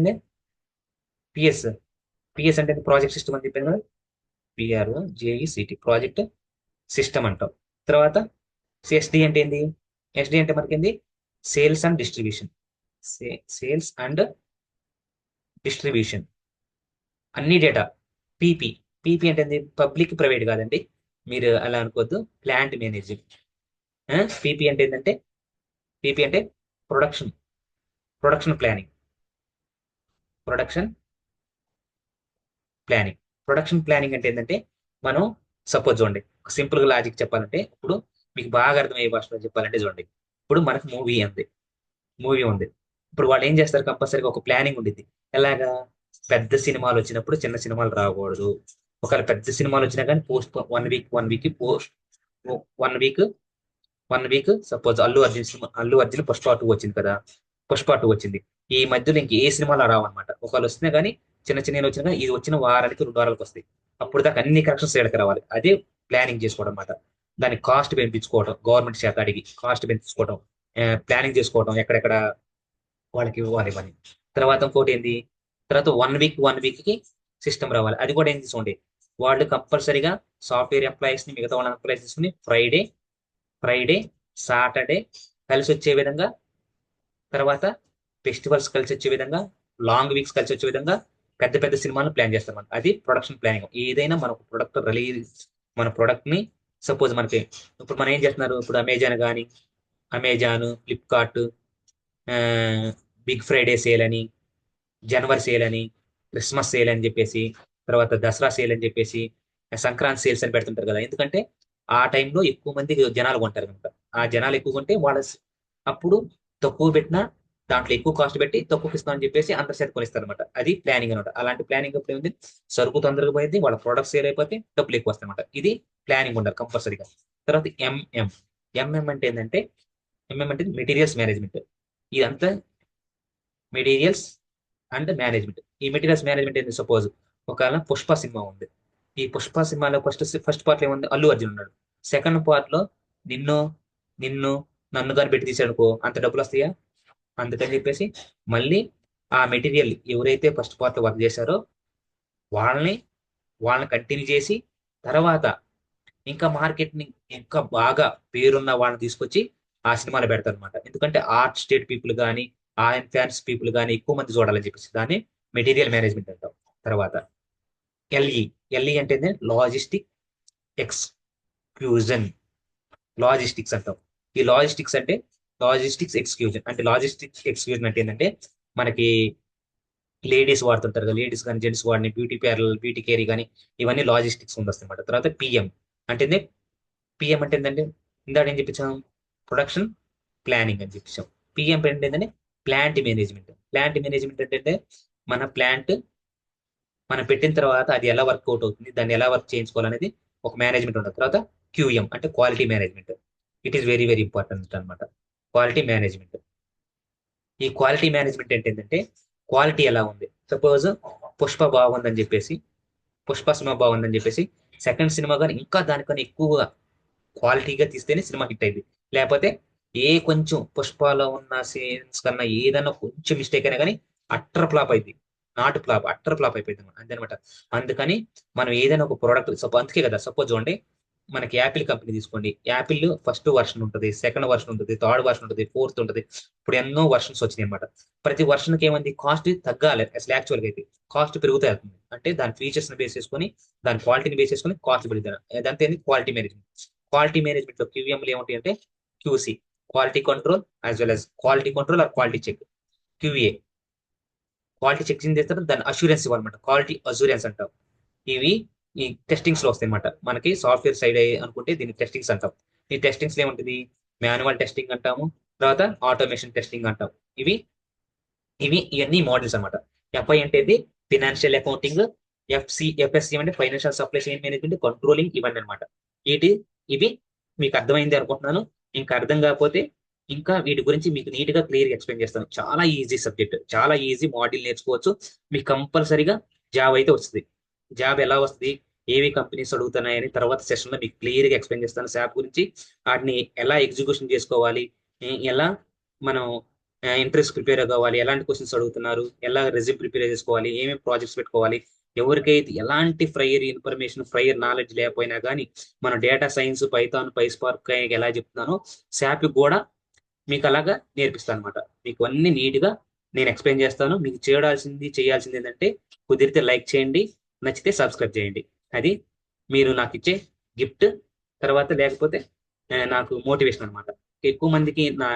పిఎస్ పిఎస్ అంటే ప్రాజెక్ట్ సిస్టమ్ అని చెప్పాను కదా. పిఆర్ఓ జేఈసిటి, ప్రాజెక్ట్ సిస్టమ్ అంటాం. తర్వాత ఎస్డి అంటే ఏంది? ఎస్డి అంటే మనకి ఏంది? Sales and distribution. Sales and distribution అన్ని డేటా. పీపీ పీపీ అంటే ఏంది? పబ్లిక్, ప్రైవేట్ కాదండి, మీరు అలా అనుకోవద్దు. Plant managing. పీపీ అంటే ఏంటంటే పీపీ అంటే production production planning production planning production planning అంటే ఏంటంటే మనం సపోజ్ చూడండి, సింపుల్ గా లాజిక్ చెప్పాలంటే, ఇప్పుడు మీకు బాగా అర్థమయ్యే భాషలో చెప్పాలంటే చూడండి, ఇప్పుడు మనకు మూవీ ఉంది. ఇప్పుడు వాళ్ళు ఏం చేస్తారు? కంపల్సరీగా ఒక ప్లానింగ్ ఉండిద్ది. ఎలాగా? పెద్ద సినిమాలు వచ్చినప్పుడు చిన్న సినిమాలు రాకూడదు. ఒకవేళ పెద్ద సినిమాలు వచ్చినా కానీ post 1 week post 1 week 1 week suppose Allu Arjun Pushpa 2 వచ్చింది కదా. పుష్ప 2 వచ్చింది. ఈ మధ్యలో ఇంక ఏ సినిమాలు రావన్నమాట. ఒకవేళ వస్తున్నా కానీ చిన్న చిన్న వచ్చినా కానీ ఇది వచ్చిన వారానికి 2 వారాలకు వస్తాయి. అప్పుడు దాకా అన్ని కరెక్షన్స్ చేయడానికి రావాలి. అదే ప్లానింగ్ చేసుకోవడం అన్నమాట. దాని కాస్ట్ పెంచుకోవడం, గవర్నమెంట్ శాఖ అడిగి కాస్ట్ పెంచుకోవడం, ప్లానింగ్ చేసుకోవడం, ఎక్కడెక్కడ వాళ్ళకి ఇవ్వాలి ఇవన్నీ. తర్వాత ఇంకోటి ఏంది, తర్వాత 1 వీక్ కి సిస్టమ్ రావాలి. అది కూడా ఏం తీసుకోండి, వాళ్ళు కంపల్సరీగా సాఫ్ట్వేర్ ఎంప్లాయీస్ ని మిగతా వాళ్ళ ఎంప్లాయీస్ తీసుకుని ఫ్రైడే సాటర్డే కలిసి వచ్చే విధంగా, తర్వాత ఫెస్టివల్స్ కలిసి వచ్చే విధంగా, లాంగ్ వీక్స్ కలిసి వచ్చే విధంగా పెద్ద పెద్ద సినిమాలను ప్లాన్ చేస్తాం. అది ప్రొడక్షన్ ప్లానింగ్. ఏదైనా మన ప్రొడక్ట్ రిలీజ్, మన ప్రొడక్ట్ ని సపోజ్ మనకి ఇప్పుడు మనం ఏం చేస్తున్నారు, ఇప్పుడు Amazon, Flipkart, big Friday sale అని, జనవరి సేల్ అని, క్రిస్మస్ సేల్ అని చెప్పేసి, తర్వాత దసరా సేల్ అని చెప్పేసి, సంక్రాంతి సేల్స్ అని పెడుతుంటారు కదా. ఎందుకంటే ఆ టైంలో ఎక్కువ మంది జనాలు కొంటారు కనుక. ఆ జనాలు ఎక్కువ కొంటే అప్పుడు తక్కువ పెట్టినా దాంట్లో ఎక్కువ కాస్ట్ పెట్టి తక్కువ ఇస్తాం అని చెప్పేసి అందరి చేత కొనిస్తారు అనమాట. అది ప్లానింగ్ అనమాట. అలాంటి ప్లానింగ్ అప్పుడు ఏముంది, సరుకు తొందరగా పోయింది, వాళ్ళ ప్రొడక్ట్ సేల్ అయిపోతే డబ్బులు ఎక్కువ వస్తాయి అనమాట. ఇది ప్లానింగ్ ఉండాలి కంపల్సరీగా. తర్వాత ఎంఎం అంటే ఏంటంటే, ఎంఎం అంటే మెటీరియల్స్ మేనేజ్మెంట్. ఇదంతా మెటీరియల్స్ అండ్ మేనేజ్మెంట్. ఈ మెటీరియల్స్ మేనేజ్మెంట్ ఏంటి, సపోజ్ ఒకవేళ పుష్ప సినిమా ఉంది. ఈ పుష్ప సినిమాలో ఫస్ట్ పార్ట్ లో ఏముంది, అల్లు అర్జున్ ఉన్నాడు. సెకండ్ పార్ట్ లో నిన్ను నిన్ను నన్ను కానీ పెట్టి తీసాడు అనుకో, అంత డబ్బులు వస్తాయా? అందుకని చెప్పేసి మళ్ళీ ఆ మెటీరియల్ ఎవరైతే ఫస్ట్ పార్ట్ వర్క్ చేశారో వాళ్ళని వాళ్ళని కంటిన్యూ చేసి, తర్వాత ఇంకా మార్కెట్ ని ఇంకా బాగా పేరున్న వాళ్ళని తీసుకొచ్చి ఆ సినిమాలో పెడతారు అనమాట. ఎందుకంటే ఆర్ట్ స్టేట్ పీపుల్ కానీ, ఆ ఫ్యాన్స్ పీపుల్ కానీ ఎక్కువ మంది చూడాలని చెప్పేసి దాన్ని మెటీరియల్ మేనేజ్మెంట్ అంటాం. తర్వాత ఎల్ఈ ఎల్ఈ అంటే లాజిస్టిక్ ఎక్స్క్లూజన్. లాజిస్టిక్స్ అంటాం. ఈ లాజిస్టిక్స్ ఎక్స్క్లూజన్ అంటే ఏంటంటే, మనకి లేడీస్ వాడుతుంటారు కదా, లేడీస్ కానీ జెంట్స్ వాడిని బ్యూటీ పార్లర్, బ్యూటీ కేర్ కానీ ఇవన్నీ లాజిస్టిక్స్ ఉంది అనమాట. తర్వాత అంటే పిఎం అంటే ఏంటంటే, ఇందాక ఏం చెప్పించాం, ప్రొడక్షన్ ప్లానింగ్ అని చెప్పించాం. పిఎం అంటే ఏంటంటే ప్లాంట్ మేనేజ్మెంట్ అంటే మన ప్లాంట్ మనం పెట్టిన తర్వాత అది ఎలా వర్కౌట్ అవుతుంది, దాన్ని ఎలా వర్క్ చేయించుకోవాలనేది ఒక మేనేజ్మెంట్ ఉంటుంది. తర్వాత క్యూఎం అంటే quality management. It is very very important అనమాట, క్వాలిటీ మేనేజ్మెంట్. ఈ క్వాలిటీ మేనేజ్మెంట్ అంటే ఏంటంటే, క్వాలిటీ ఎలా ఉంది. సపోజ్ పుష్ప బాగుందని చెప్పేసి, పుష్ప సినిమా బాగుందని చెప్పేసి సెకండ్ సినిమా కానీ ఇంకా దానికన్నా ఎక్కువగా క్వాలిటీగా తీస్తేనే సినిమా హిట్ అయింది. లేకపోతే కొంచెం పుష్పలో ఉన్న సీన్స్ కన్నా ఏదైనా కొంచెం మిస్టేక్ అయినా కానీ అట్టర్ ఫ్లాప్ అయింది. అట్టర్ ఫ్లాప్ అయిపోయింది అంతే అనమాట. అందుకని మనం ఏదైనా ఒక ప్రోడక్ట్, అందుకే కదా, సపోజ్ చూడండి, మనకి యాపిల్ కంపెనీ తీసుకోండి. యాపిల్ ఫస్ట్ వర్షన్ ఉంటుంది, సెకండ్ వర్షన్ ఉంటుంది, థర్డ్ వర్షన్ ఉంటుంది, ఫోర్త్ ఉంటుంది. ఇప్పుడు ఎన్నో వర్షన్స్ వచ్చినాయి అనమాట. ప్రతి వర్షన్కి ఏమైంది, కాస్ట్ తగ్గాలి. అసలు యాక్చువల్గా అయితే కాస్ట్ పెరుగుతాయి. అంటే దాని ఫీచర్స్ ని బేస్ చేసుకొని, దాని క్వాలిటీని బేస్ చేసుకొని కాస్ట్ పెరుగుతాయి. అదంతా క్వాలిటీ మేనేజ్మెంట్. క్వాలిటీ మేనేజ్మెంట్ లో క్యూఎంలు ఏమిటి అంటే, QC quality control as well as quality control or quality check. QA quality check చేస్తారు, దాని అష్యూరెన్స్ ఇవ్వాలన్నమాట, క్వాలిటీ అష్యూరెన్స్ అంటాం. ఇవి ఈ టెస్టింగ్స్ లో వస్తాయి అనమాట. మనకి సాఫ్ట్వేర్ సైడ్ అనుకుంటే దీన్ని టెస్టింగ్స్ అంటాం. ఈ టెస్టింగ్స్ లో ఏముంటుంది, మాన్యువల్ టెస్టింగ్ అంటాము, తర్వాత ఆటోమేషన్ టెస్టింగ్ అంటాం. ఇవి ఇవన్నీ మోడల్స్ అనమాట. ఎఫ్ఐ అంటే ఫినాన్షియల్ అకౌంటింగ్, ఎఫ్ఎస్సి అంటే financial supply chain management, controlling, ఇవన్నీ అనమాట. ఇవి మీకు అర్థమైంది అనుకుంటున్నాను. ఇంకా అర్థం కాకపోతే ఇంకా వీటి గురించి మీకు నీట్ గా క్లియర్ గా ఎక్స్ప్లెయిన్ చేస్తాను. చాలా ఈజీ సబ్జెక్ట్, చాలా ఈజీ మాడ్యూల్ నేర్చుకోవచ్చు. మీకు కంపల్సరీగా జాబ్ అయితే వస్తుంది. జాబ్ ఎలా వస్తుంది, ఏవి కంపెనీస్ అడుగుతున్నాయని తర్వాత సెషన్ లో మీకు క్లియర్ గా ఎక్స్ప్లెయిన్ చేస్తాను. శాప్ గురించి, వాటిని ఎలా ఎగ్జిక్యూషన్ చేసుకోవాలి, ఎలా మనం ఇంట్రెస్ట్ ప్రిపేర్ కావాలి, ఎలాంటి క్వశ్చన్స్ అడుగుతున్నారు, ఎలా రెజ్యూమ్ ప్రిపేర్ చేసుకోవాలి, ఏమేమి ప్రాజెక్ట్స్ పెట్టుకోవాలి, ఎవరికైతే ఎలాంటి ఫ్రైయర్ ఇన్ఫర్మేషన్, ఫ్రైయర్ నాలెడ్జ్ లేకపోయినా కానీ మనం డేటా సైన్స్, పైథాన్, పైస్పార్క్ ఎలా చెప్తున్నానో శాప్ కూడా మీకు అలాగా నేర్పిస్తాను అనమాట. మీకు అన్ని నీట్ గా నేను ఎక్స్ప్లెయిన్ చేస్తాను. మీకు చేయాల్సింది ఏంటంటే, కుదిరితే లైక్ చేయండి, నచ్చితే సబ్స్క్రైబ్ చేయండి. అది మీరు నాకు ఇచ్చే గిఫ్ట్. తర్వాత లేకపోతే నాకు మోటివేషన్ అనమాట. ఎక్కువ మందికి నా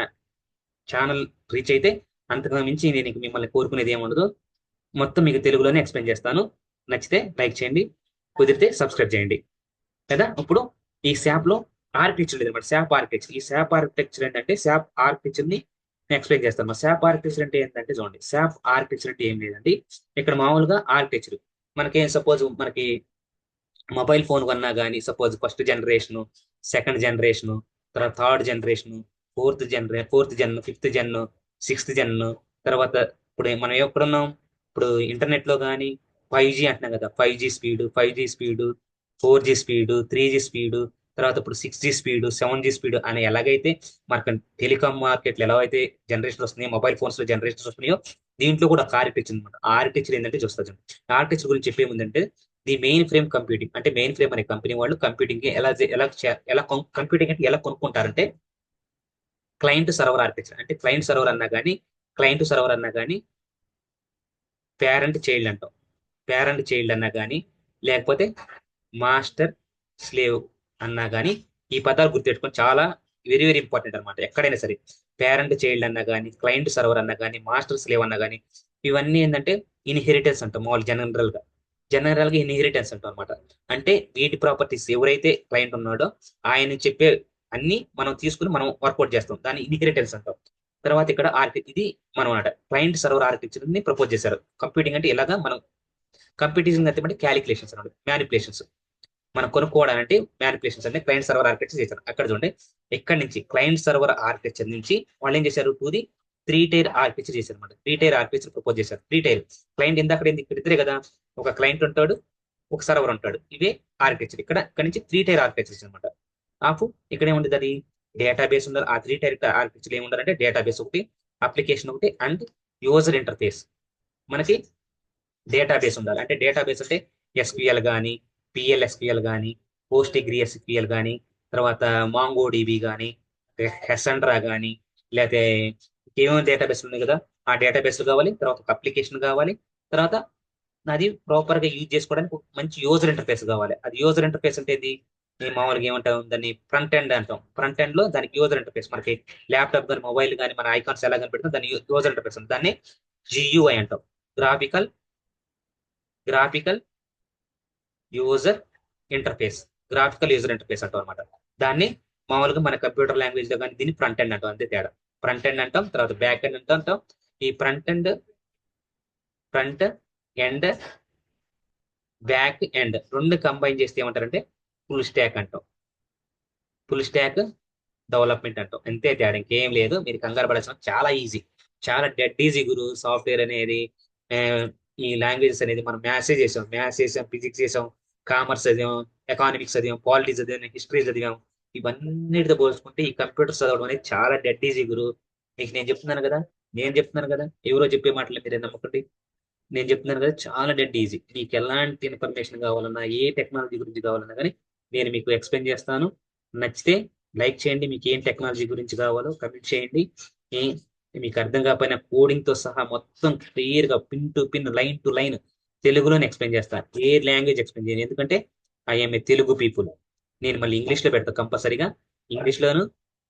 ఛానల్ రీచ్ అయితే అంతకు మించి నేను మిమ్మల్ని కోరుకునేది ఏముండదు. మొత్తం మీకు తెలుగులోనే ఎక్స్ప్లెయిన్ చేస్తాను. నచ్చితే లైక్ చేయండి, కుదిరితే సబ్స్క్రైబ్ చేయండి. కదా, ఇప్పుడు ఈ శాప్ లో ఆర్కిటెక్చర్ అనమాట. SAP architecture. ఈ శాప్ ఆర్కిటెక్చర్ ఏంటంటే, శాప్ ఆర్కిటెక్చర్ ని ఎక్స్ప్లెయిన్ చేస్తాను. మా SAP ఆర్కిటెక్చర్ అంటే ఏంటంటే చూడండి, SAP ఆర్కిటెక్చర్ అంటే ఏం లేదండి. ఇక్కడ మామూలుగా ఆర్కిటెక్చర్ మనకి సపోజ్ మనకి మొబైల్ ఫోన్ కొన్నా కానీ suppose first generation, second generation, తర్వాత third generation, fourth gen, fifth gen, sixth gen, తర్వాత ఇప్పుడు మనం ఎక్కడున్నాం, ఇప్పుడు ఇంటర్నెట్ లో కానీ 5G అంటున్నాం కదా, 5G speed, 4G speed, 3G speed, తర్వాత ఇప్పుడు 6G స్పీడ్, 7G స్పీడ్ అని ఎలాగైతే మనకు టెలికాం మార్కెట్లు ఎలా అయితే జనరేషన్ వస్తున్నాయో, మొబైల్ ఫోన్స్ లో జనరేషన్ వస్తున్నాయో, దీంట్లో కూడా ఒక ఆర్కిటెక్చర్ అనమాట. ఆ ఆర్కిటెక్చర్ ఏంటంటే చూస్తాను. ఆర్కిటెక్చర్ గురించి చెప్పే ముందంటే, ది మెయిన్ ఫ్రేమ్ కంప్యూటింగ్ అంటే మెయిన్ ఫ్రేమ్ అనే కంపెనీ వాళ్ళు కంప్యూటింగ్ కి కంప్యూటింగ్ అంటే ఎలా కొనుక్కుంటారంటే, క్లయింట్ సర్వర్ అన్నా కానీ పేరెంట్ చైల్డ్ అంటాం. పేరెంట్ చైల్డ్ అన్నా కానీ లేకపోతే మాస్టర్ స్లేవ్ అన్నా కానీ ఈ పదాలు గుర్తుపెట్టుకొని, చాలా వెరీ వెరీ ఇంపార్టెంట్ అనమాట. ఎక్కడైనా సరే పేరెంట్ చైల్డ్ అన్నా కానీ, క్లయింట్ సర్వర్ అన్నా కానీ, మాస్టర్ స్లేవ్ అన్నా కానీ, ఇవన్నీ ఏంటంటే ఇన్హెరిటెన్స్ అంటాం. మామూలు జనరల్ గా ఇన్హెరిటెన్స్ అంటాం అనమాట. అంటే వీటి ప్రాపర్టీస్ ఎవరైతే క్లయింట్ ఉన్నాడో ఆయన చెప్పే అన్ని మనం తీసుకుని మనం వర్కౌట్ చేస్తాం, దాన్ని ఇన్హెరిటెన్స్ అంటాం. తర్వాత ఇక్కడ ఇది మనం అన్నమాట క్లయింట్ సర్వర్ ఆర్కిటెక్చర్ ని ప్రపోజ్ చేశారు. కంప్యూటింగ్ అంటే ఇలాగా మనం కంప్యూటింగ్ అంటే క్యాలిక్యులేషన్స్ అన్నమాట, మ్యానిపులేషన్స్. మనం కొనుక్కోవడానికి మ్యానిపులేషన్స్ అంటే క్లయింట్ సర్వర్ ఆర్కిటెక్చర్ చేశారు. అక్కడ చూడండి, ఎక్కడి నుంచి క్లయింట్ సర్వర్ ఆర్కిటెక్చర్ నుంచి వాళ్ళు ఏం చేశారు, ది 3 టైర్ ఆర్కిటెక్చర్ చేశారు అనమాట. 3 టైర్ ఆర్కిటెక్చర్ ప్రపోజ్ చేశారు. 3 టైర్ క్లయింట్ ఇందాక ఇక్కడ ఇద్దరే కదా, ఒక క్లయింట్ ఉంటాడు, ఒక సర్వర్ ఉంటాడు. ఇవే ఆర్కిటెక్చర్. ఇక్కడ నుంచి 3 టైర్ ఆర్కిటెక్చర్ అనమాట. ఇక్కడ ఏముండదు, అది డేటాబేస్ ఉండాలి. ఆ 3 టైర్ ఆర్కిటెక్చర్ ఏముండాలంటే డేటాబేస్ ఒకటి, అప్లికేషన్ ఒకటి, అండ్ యూజర్ ఇంటర్ఫేస్. మనకి డేటాబేస్ ఉండాలి. అంటే డేటాబేస్ అంటే SQL కానీ, PLSQL కానీ, PostgreSQL కానీ, తర్వాత మాంగోడిబి కానీ, హెసండ్రా కానీ, లేకపోతే ఏమేమి డేటాబేస్ ఉన్నాయి కదా, ఆ డేటాబేస్ కావాలి. తర్వాత ఒక అప్లికేషన్ కావాలి. తర్వాత అది ప్రాపర్ గా యూజ్ చేసుకోవడానికి ఒక మంచి యూజర్ ఇంటర్ఫేస్ కావాలి. అది యూజర్ ఇంటర్ఫేస్ అంటే ఇది మేము మామూలుగా ఏమంటాం, దాన్ని ఫ్రంట్ ఎండ్ అంటాం. ఫ్రంట్ ఎండ్ లో దానికి యూజర్ ఇంటర్ఫేస్, మనకి ల్యాప్టాప్ కానీ మొబైల్ కానీ మన ఐకాన్స్ ఎలా కనిపెడతాం, దాన్ని యూజర్ ఇంటర్ఫేస్ అంటాం. దాన్ని GUI అంటాం. Graphical graphical user interface graphical user interface అంటాం అనమాట. దాన్ని మామూలుగా మన కంప్యూటర్ లాంగ్వేజ్ లో కానీ దీన్ని ఫ్రంట్ ఎండ్ అంటాం. అంతే తేడా. ఫ్రంట్ ఎండ్ అంటాం, తర్వాత బ్యాక్ ఎండ్ అంటాం. ఈ ఫ్రంట్ ఎండ్, బ్యాక్ ఎండ్ రెండు కంబైన్ చేస్తే ఏమంటారంటే ఫుల్ స్టాక్ అంటాం. ఫుల్ స్టాక్ డెవలప్మెంట్ అంటాం. అంతే తేడా, ఇంకేం లేదు. మీరు కంగారు పడాల్సిన, చాలా ఈజీ, చాలా డెడ్ ఈజీ గురు. సాఫ్ట్వేర్ అనేది ఆ, ఈ లాంగ్వేజెస్ అనేది మనం మ్యాథ్స్ చేసాం, ఫిజిక్స్ చేసాం, కామర్స్ చదివాం, ఎకానమిక్స్ చదివాం, పాలిటిక్స్ చదివాం, హిస్టరీ చదివాం. ఇవన్నిటితో పోల్చుకుంటే ఈ కంప్యూటర్ చదవడం అనేది చాలా డెడ్ ఈజీ గురు. మీకు నేను చెప్తున్నాను కదా ఎవరో చెప్పే మాటలు మీరే నమ్మకండి. నేను చెప్తున్నాను కదా, చాలా డెడ్ ఈజీ. మీకు ఎలాంటి ఇన్ఫర్మేషన్ కావాలన్నా, ఏ టెక్నాలజీ గురించి కావాలన్నా కానీ నేను మీకు ఎక్స్ప్లెయిన్ చేస్తాను. నచ్చితే లైక్ చేయండి. మీకు ఏం టెక్నాలజీ గురించి కావాలో కమెంట్ చేయండి. ఏ- మీకు అర్థం కాకపోయినా కోడింగ్ తో సహా మొత్తం క్లియర్ గా pin to pin, line to line తెలుగులోనే ఎక్స్ప్లెయిన్ చేస్తాను. ఏ లాంగ్వేజ్ ఎక్స్ప్లెయిన్ చేయను, ఎందుకంటే ఐఎమ్ ఏ తెలుగు పీపుల్. నేను మళ్ళీ ఇంగ్లీష్ లో పెడతా కంపల్సరీగా. ఇంగ్లీష్ లోను,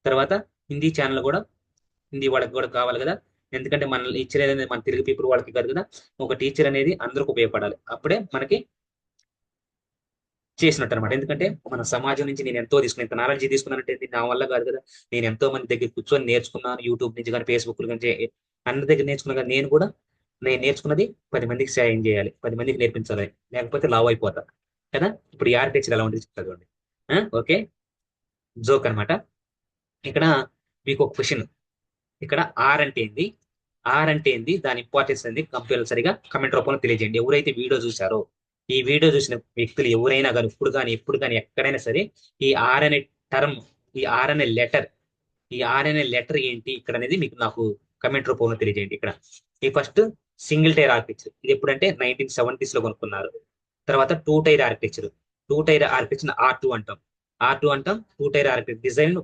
తర్వాత హిందీ ఛానల్ కూడా, హిందీ వాళ్ళకి కూడా కావాలి కదా. ఎందుకంటే మన టీచర్ అనేది మన తెలుగు పీపుల్ వాళ్ళకి కాదు కదా. ఒక టీచర్ అనేది అందరికి ఉపయోగపడాలి. అప్పుడే మనకి చేసినట్టు అనమాట. ఎందుకంటే మన సమాజం నుంచి నేను ఎంతో తీసుకున్నాను, ఇంత నాలెడ్జ్ తీసుకున్నానంటే ఇది నా వల్ల కాదు కదా. నేను ఎంతో మంది దగ్గర కూర్చొని నేర్చుకున్నాను. యూట్యూబ్ నుంచి కానీ, ఫేస్బుక్ నుంచి, అందరి దగ్గర నేర్చుకున్నా కానీ నేను నేర్చుకున్నది 10 మందికి సాయం చేయాలి, 10 మందికి నేర్పించాలి. లేకపోతే లావ్ అయిపోతా కదా. ఇప్పుడు ఈ ఆర్కిటెక్చర్ ఎలా ఉంటుంది చదవండి. ఓకే, జోక్ అన్నమాట. ఇక్కడ మీకు ఒక క్వశ్చన్. ఇక్కడ ఆర్ అంటే ఏంది, దాని ఇంపార్టెన్స్ ఏంది, కంపల్సరిగా కమెంట్ రూపంలో తెలియజేయండి. ఎవరైతే వీడియో చూసారో, ఈ వీడియో చూసిన వ్యక్తులు ఎవరైనా కానీ, ఇప్పుడు కానీ ఎక్కడైనా సరే, ఈ ఆర్ అనే టర్మ్, ఈ ఆర్ అనే లెటర్ ఈ ఆర్ అనే లెటర్ ఏంటి ఇక్కడ అనేది మీకు నాకు కమెంట్ రూపంలో తెలియజేయండి. ఇక్కడ ఈ ఫస్ట్ సింగిల్ టైర్ ఆర్కిటెక్చర్, ఇది ఎప్పుడంటే 1970s లో కొనుక్కున్నారు. తర్వాత 2 టైర్ ఆర్కిటెక్చర్ R2 అంటాం. 2 tyre architecture design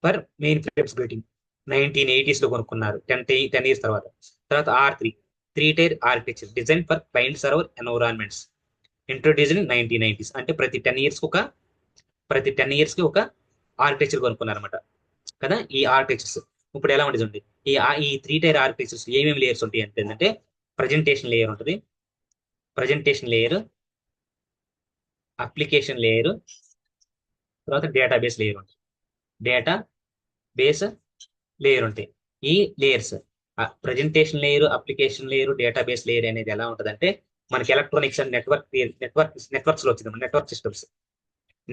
for main frames building, 1980s లో కొనుక్కున్నారు. 10 years తర్వాత. తర్వాత three tier architecture design for client server environments, introduce in 1990s. అంటే ప్రతి 10 years కి ఒక ఆర్కిటెక్చర్ కొనుక్కున్నారన్నమాట కదా. ఈ ఆర్కిటెక్చర్స్ ఇప్పుడు ఎలా ఉంటుంది చూడండి. ఈ 3 టైర్ ఆర్కిటెక్చర్స్ ఏమేమి లేయర్స్ ఉంటాయి అంటే ఏంటంటే, ప్రజెంటేషన్ లేయర్ ఉంటుంది, ప్రజెంటేషన్ లేయర్, అప్లికేషన్ లేయర్, తర్వాత డేటాబేస్ లేయర్ ఉంటుంది. డేటా బేస్ లేయర్ ఉంటాయి. ఈ layers, presentation layer, application layer, database layer అనేది ఎలా ఉంటుందంటే మనకి ఎలక్ట్రానిక్స్ అండ్ నెట్వర్క్స్ లో వచ్చింది.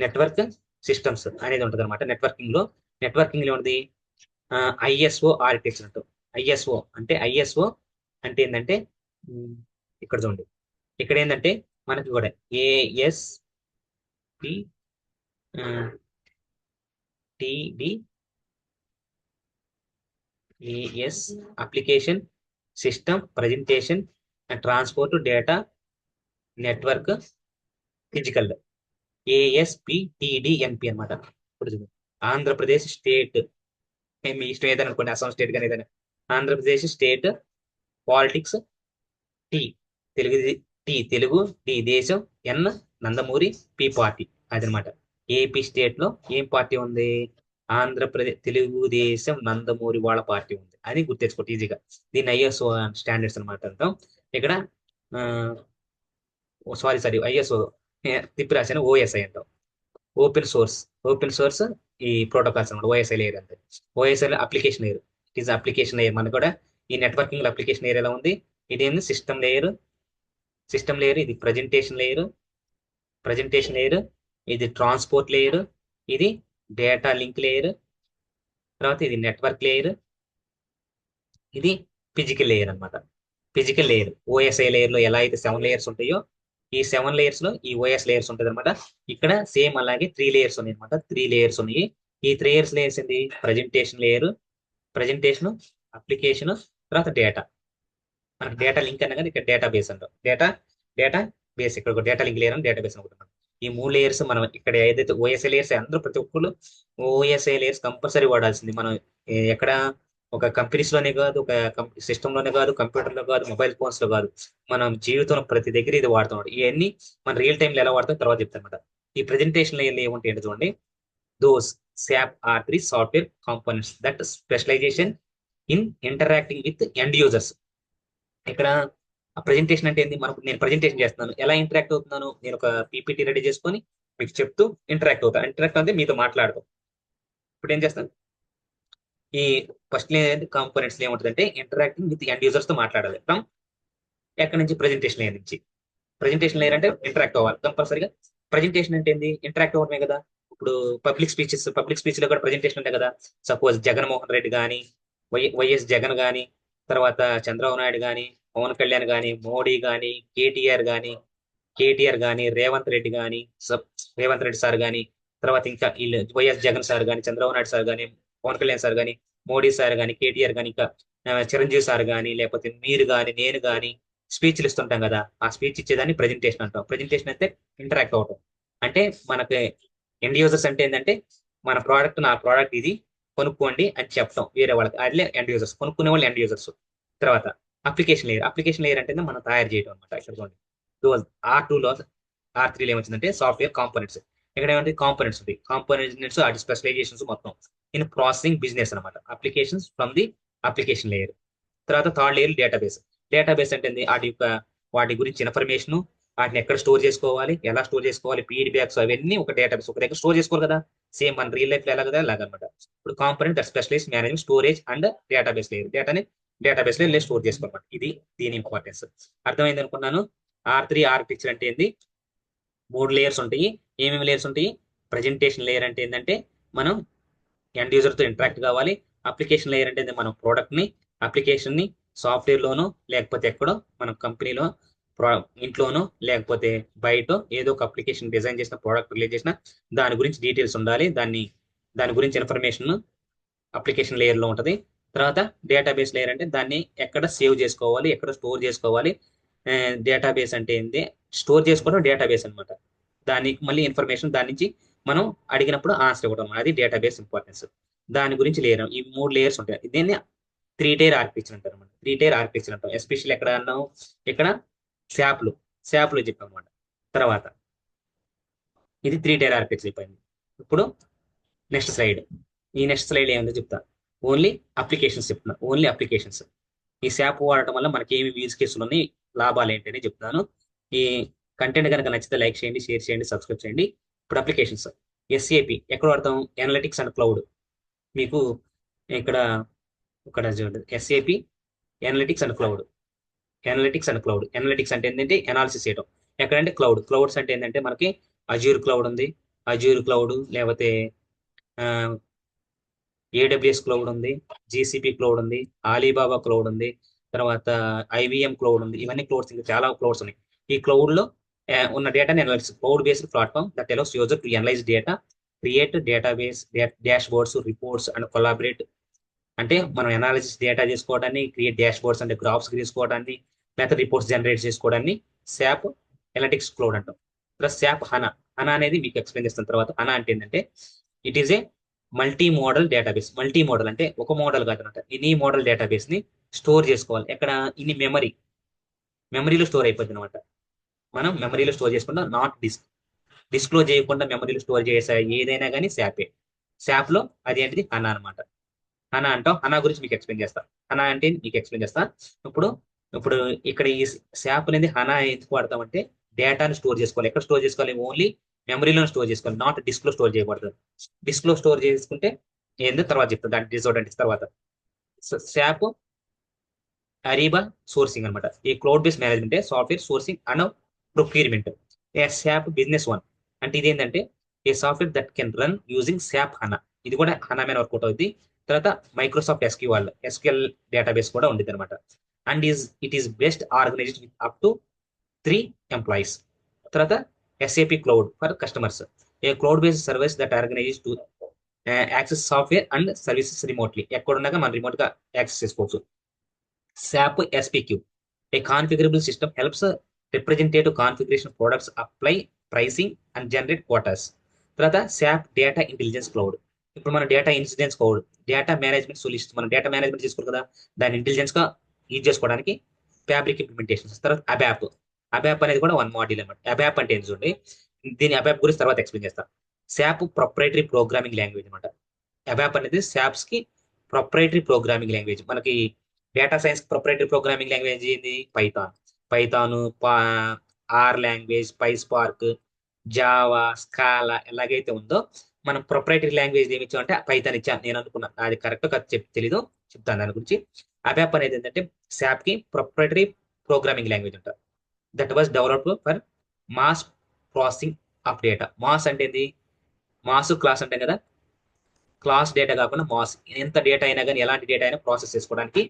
నెట్వర్క్ సిస్టమ్స్ అనేది ఉంటుంది అనమాట. నెట్వర్కింగ్ లో ఉంది ఐఎస్ఓ ఆర్కిటెక్చర్ అంటాం. ఐఎస్ఓ అంటే ఏంటంటే ఉమ్, ఇక్కడ చూడండి, ఇక్కడ ఏంటంటే మనకి కూడా ASP TD AS application system presentation transport data network physical, ASPTDNP అనమాట. ఇప్పుడు చూడండి, ఆంధ్రప్రదేశ్ స్టేట్, మీ ఇష్టం ఏదైనా అనుకోండి, అస్సాం స్టేట్ కానీ ఏదైనా. Andhra Pradesh state politics, T Telugu, Telugu, D Desam, N Nandamuri, P party. అదనమాట. ఏపీ స్టేట్ లో ఏం పార్టీ ఉంది? ఆంధ్రప్రదేశ్ తెలుగుదేశం నందమూరి వాళ్ళ పార్టీ ఉంది. అది గుర్తెచ్చుకోండి ఈజీగా. దీన్ని ఐఎస్ఓ స్టాండర్డ్స్ అనమాట అంటాం. ఇక్కడ సారీ ఐఎస్ఓ తిప్పి రాశాను, ఓఎస్ఐ అంటాం. ఓపెన్ సోర్స్, ఓపెన్ సోర్స్ ఈ ప్రోటోకాల్స్ అనమాట. ఓఎస్ఐ లేయర్ అంతే. OSI application layer, it is application layer. మనకు కూడా ఈ నెట్వర్కింగ్ అప్లికేషన్ లేయర్ ఎలా ఉంది? ఇదేంది సిస్టమ్ లేయర్, ఇది ప్రజెంటేషన్ లేయర్, ఇది ట్రాన్స్పోర్ట్ లేయర్, ఇది డేటా లింక్ లేయర్, తర్వాత ఇది నెట్వర్క్ లేయర్, ఇది ఫిజికల్ లేయర్ అనమాట. ఫిజికల్ లేయర్ ఓఎస్ఐ లేయర్ లో ఎలా అయితే 7 లేయర్స్ ఉంటాయో, ఈ 7 లేయర్స్ లో ఈ ఓఎస్ లేయర్స్ ఉంటుంది అనమాట. ఇక్కడ సేమ్ అలాగే 3 లేయర్స్ ఉన్నాయి అనమాట. 3 లేయర్స్ ఉన్నాయి. ఈ 3 లేయర్స్ ఏంటి? ప్రజెంటేషన్ లేయర్, ప్రజెంటేషన్, అప్లికేషన్, తర్వాత డేటా. మనకి డేటా లింక్ అన్న కదా, ఇక్కడ డేటా బేస్ అంటాం. డేటా బేస్, ఇక్కడ ఒక డేటా లింక్ లేయర్ అని డేటా బేస్ అనుకుంటున్నాం. ఈ 3 లేయర్స్ మనం ఇక్కడ ఏదైతే ఓఎస్ఐ లేయర్స్, అందరూ ప్రతి ఒక్కరు ఓఎస్ఐ లేయర్స్ కంపల్సరీ వాడాల్సింది. మనం ఎక్కడ ఒక కంపెనీస్ లోనే కాదు, ఒక సిస్టమ్ లోనే కాదు, కంప్యూటర్ లో కాదు, మొబైల్ ఫోన్స్ లో కాదు, మనం జీవితంలో ప్రతి దగ్గర ఇది వాడుతున్నాం. ఇవన్నీ మన రియల్ టైంలో ఎలా వాడతాం తర్వాత చెప్తాను అనమాట. ఈ ప్రెజెంటేషన్ లేయర్ ఏముంటాయి అంటే చూడండి, those SAP R3 software components that specialization in interacting with end users. ఇక్కడ ప్రజెంటేషన్ అంటే ఏంది? నేను ప్రజెంటేషన్ చేస్తున్నాను, ఎలా ఇంటరాక్ట్ అవుతున్నాను? నేను ఒక పీపీటీ రెడీ చేసుకొని మీకు చెప్తూ ఇంటరాక్ట్ అవుతాను. ఇంటరాక్ట్ అంటే మీతో మాట్లాడతాం. ఇప్పుడు ఏం చేస్తాను? ఈ ఫస్ట్ కాంపోనెంట్స్ ఏముంటుందంటే ఇంటరాక్టింగ్ విత్ ఎండ్ యూజర్స్ తో మాట్లాడాలి. ఫ్రమ్ ఎక్కడి నుంచి? ప్రజెంటేషన్ లేయర్ నుంచి. ప్రజెంటేషన్ లేయర్ అంటే ఇంటరాక్ట్ అవ్వాలి కంపల్సరీగా. ప్రజెంటేషన్ అంటే ఏంది? ఇంటరాక్ట్ అవ్వడమే కదా. ఇప్పుడు పబ్లిక్ స్పీచ్ లో కూడా ప్రజెంటేషన్ ఉంటాయి కదా. సపోజ్ జగన్మోహన్ రెడ్డి కానీ, వైఎస్ జగన్ కానీ, తర్వాత చంద్రబాబు నాయుడు కానీ, పవన్ కళ్యాణ్ కానీ, మోడీ కానీ, కేటీఆర్ కానీ, రేవంత్ రెడ్డి సార్ కానీ, తర్వాత ఇంకా వీళ్ళు వైఎస్ జగన్ సార్ కానీ, చంద్రబాబు నాయుడు సార్ కానీ, పవన్ కళ్యాణ్ సార్ కానీ, మోడీ సార్ కానీ, కేటీఆర్ కానీ, ఇంకా చిరంజీవి సార్ కానీ, లేకపోతే మీరు కానీ, నేను కానీ స్పీచ్లు ఇస్తుంటాం కదా. ఆ స్పీచ్ ఇచ్చేదాన్ని ప్రజెంటేషన్ అంటాం. ప్రజెంటేషన్ అయితే ఇంటరాక్ట్ అవటం. అంటే మనకి ఎండ్ యూజర్స్ అంటే ఏంటంటే మన ప్రోడక్ట్, నా ప్రోడక్ట్ ఇది, కొనుక్కోండి అని చెప్తాం వేరే వాళ్ళకి. అదే ఎండ్ యూజర్స్, కొనుక్కునే వాళ్ళు ఎండ్ యూజర్స్. తర్వాత అప్లికేషన్ లేయర్ అంటే మనం తయారు చేయడం అనమాట. ఇక్కడ చూడండి, R2లో R3లో ఏమొచ్చిందంటే సాఫ్ట్వేర్ కాంపోనెంట్స్. ఇక్కడ ఏమంటే కాంపోనెంట్స్ ఉంటాయి. కాంపోనెంట్స్ వాటి స్పెషలైజేషన్స్ మొత్తం ఇన్ ప్రాసెసింగ్ బిజినెస్ అనమాట. Applications from the application layer. తర్వాత థర్డ్ లేయర్ డేటాబేస్ అంటే ఏంది? వాటి గురించి ఇన్ఫర్మేషన్, వాటిని ఎక్కడ స్టోర్ చేసుకోవాలి, ఎలా స్టోర్ చేసుకోవాలి, ఫీడ్బ్యాక్స్ అవన్నీ ఒక డేటాబేస్ ఒక దగ్గర స్టోర్ చేసుకోవాలి కదా. సేమ్ మన రియల్ లైఫ్ లో ఎలా కదా అలాగనమాట. ఇప్పుడు component that specialize management storage and database layer. Database లో స్టోర్ చేసుకోవాలి. ఇది దీని ఇంపార్టెన్స్. అర్థమైంది అనుకున్నాను. R3 ఆర్కిటెక్చర్ అంటే ఏంది? 3 లేయర్స్ ఉంటాయి. ఏమేమి లేయర్స్ ఉంటాయి? ప్రజెంటేషన్ లేయర్ అంటే ఏంటంటే మనం ఎండ్ యూజర్ తో ఇంటరాక్ట్ కావాలి. అప్లికేషన్ లేయర్ అంటే మనం ప్రోడక్ట్ ని, అప్లికేషన్ ని సాఫ్ట్వేర్ లోనో లేకపోతే ఎక్కడో మన కంపెనీలో, ఇంట్లోనో లేకపోతే బయట ఏదో ఒక అప్లికేషన్ డిజైన్ చేసిన, ప్రోడక్ట్ రిలీజ్ చేసిన దాని గురించి డీటెయిల్స్ ఉండాలి. దాని గురించి ఇన్ఫర్మేషన్ అప్లికేషన్ లేయర్ లో ఉంటది. తర్వాత డేటాబేస్ లేయర్ అంటే దాన్ని ఎక్కడ సేవ్ చేసుకోవాలి, ఎక్కడ స్టోర్ చేసుకోవాలి. డేటాబేస్ అంటే ఏంటి? స్టోర్ చేసుకోవడం డేటాబేస్ అనమాట. దానికి మళ్ళీ ఇన్ఫర్మేషన్ దాని నుంచి మనం అడిగినప్పుడు ఆన్సర్ ఇవ్వడం, అది డేటాబేస్ ఇంపార్టెన్స్. దాని గురించి లేయర్, ఈ 3 లేయర్స్ ఉంటాయి. దీన్ని 3 టైర్ ఆర్కిటెక్చర్ అంటారు అనమాట. 3 టైర్ ఆర్కిటెక్చర్ అంటాం. ఎస్పెషల్లీ ఎక్కడ అన్నాం? ఇక్కడ శాప్లు శాప్లు చెప్పాం అనమాట. తర్వాత ఇది 3 టైర్ ఆర్కిటెక్చర్ అయిపోయింది. ఇప్పుడు నెక్స్ట్ స్లైడ్ ఏముందో చెప్తా. ఓన్లీ అప్లికేషన్స్ చెప్తున్నా, ఓన్లీ అప్లికేషన్స్. ఈ శాప్ వాడటం వల్ల మనకి ఏమి యూజ్ కేసులు ఉన్నాయి, లాభాలు ఏంటి అని చెప్తాను. ఈ కంటెంట్ కనుక నచ్చితే లైక్ చేయండి, షేర్ చేయండి, సబ్స్క్రైబ్ చేయండి. ఇప్పుడు అప్లికేషన్స్. SAP ఎక్కడ వాడతాం? Analytics and cloud. మీకు ఇక్కడ ఇక్కడ చూడండి, SAP analytics and cloud. Analytics అంటే ఏంటంటే ఎనాలిసిస్ చేయడం. ఎక్కడంటే క్లౌడ్స్ అంటే ఏంటంటే మనకి అజ్యూర్ క్లౌడ్ ఉంది. అజ్యూర్ క్లౌడ్, లేకపోతే ఏడబ్ల్యూఎస్ క్లౌడ్ ఉంది, జీసీపీ క్లౌడ్ ఉంది, ఆలీబాబా క్లౌడ్ ఉంది, తర్వాత ఐవిఎం క్లౌడ్ ఉంది. ఇవన్నీ క్లౌడ్స్, ఇంకా చాలా క్లౌడ్స్ ఉన్నాయి. ఈ క్లౌడ్ లో ఉన్న డేటాని analyze, cloud based platform that allows user to analyze data, create database dashboards, reports and collaborate. అంటే మనం అనాలిసిస్ డేటా చేసుకోవడాన్ని, క్రియేట్ డాష్ బోర్డ్స్ అంటే గ్రాఫ్స్ తీసుకోవడాన్ని, లేకపోతే రిపోర్ట్స్ జనరేట్ చేసుకోవడాన్ని శాప్ ఎనలిటిక్స్ క్లౌడ్ అంటాం. Plus SAP HANA. హనా అనేది మీకు ఎక్స్ప్లెయిన్ చేస్తున్న తర్వాత, హనా అంటే ఏంటంటే it is a multi model database. Multi model అంటే ఒక మోడల్ కాదనమాట, ఇన్ని మోడల్ డేటాబేస్ ని స్టోర్ చేసుకోవాలి. ఎక్కడ? ఇన్ని మెమరీలో స్టోర్ అయిపోతుంది అనమాట. మనం మెమరీలో స్టోర్ చేసుకుంటాం, నాట్ డిస్క్ లో చేయకుండా మెమరీలో స్టోర్ చేసే ఏదైనా కానీ శాపే. శాప్ లో అది ఏంటిది? హనా అనమాట. హనా అంటాం. హనా గురించి మీకు ఎక్స్ప్లెయిన్ చేస్తా. హనా అంటే మీకు ఎక్స్ప్లెయిన్ చేస్తా. ఇప్పుడు ఇప్పుడు ఇక్కడ ఈ శాప్ అనేది హనా ఎందుకు వాడతామంటే డేటాను స్టోర్ చేసుకోవాలి. ఎక్కడ స్టోర్ చేసుకోవాలి? ఓన్లీ మెమరీలో స్టోర్ చేసుకోవాలి, నాట్ డిస్క్ లో స్టోర్ చేయకూడదు. డిస్క్ లో స్టోర్ చేసుకుంటే ఏందో తర్వాత చెప్తాను, దాని డిసడ్వాంటేజ్ తర్వాత. శాప్ అరీబా సోర్సింగ్ అనమాట. ఈ cloud based management, software sourcing and procurement. SAP business one అంటే ఇదేంటంటే a software that can run using SAP HANA. ఇది కూడా హనా మీద వర్కౌట్ అవుతుంది. తర్వాత మైక్రోసాఫ్ట్ ఎస్క్యూఎల్ డేటాబేస్ కూడా ఉండేది అనమాట. And it is best organized with up to 3 employees. తర్వాత SAP cloud for customers, a cloud based service that organize to access software and services remotely. ఎక్కడున్నాక మనం రిమోట్ గా యాక్సెస్ చేసుకోవచ్చు. SAP SPQ, a configurable system helps representative configuration products apply pricing and generate quotas. తర్వాత SAP data intelligence cloud. ఇప్పుడు మన data incidence cloud, data management solution. మనం data management చేసుకోవాలి కదా, దాన్ని ఇంటెలిజెన్స్ గా యూజ్ చేసుకోవడానికి ఫ్యాబ్రిక్ ఇంప్లిమెంటేషన్స్. తర్వాత అబాప్. అబాప్ అనేది కూడా వన్ మాడ్యూల్ అనమాట. అబాప్ అంటే ఏంటి చూడండి, దీని అబాప్ గురించి తర్వాత ఎక్స్ప్లెయిన్ చేస్తాం. SAP ప్రొప్రైటరీ ప్రోగ్రామింగ్ లాంగ్వేజ్ అనమాట. అబాప్ అనేది SAPస్ కి ప్రొప్రైటరీ ప్రోగ్రామింగ్ లాంగ్వేజ్. మనకి data science proprietary programming language ఏంది? Python, R language, PySpark, Java, Scala ఎలాగైతే ఉందో మనం ప్రొప్రైటరీ లాంగ్వేజ్ ఏమి ఇచ్చామంటే పైథాన్ ఇచ్చాం. నేను అనుకున్నాను అది కరెక్ట్ కదా, తెలీదు, చెప్తాను దాని గురించి. అబాప్ అనేది ఏంటంటే శాప్ కి ప్రొప్రైటరీ ప్రోగ్రామింగ్ లాంగ్వేజ్ ఉంటుంది. That was developed for mass processing of data. Mass అంటే ఏంది? మాస్ క్లాస్ అంటే కదా, క్లాస్ డేటా కాకుండా మాస్, ఎంత డేటా అయినా కానీ ఎలాంటి డేటా అయినా ప్రాసెస్ చేసుకోవడానికి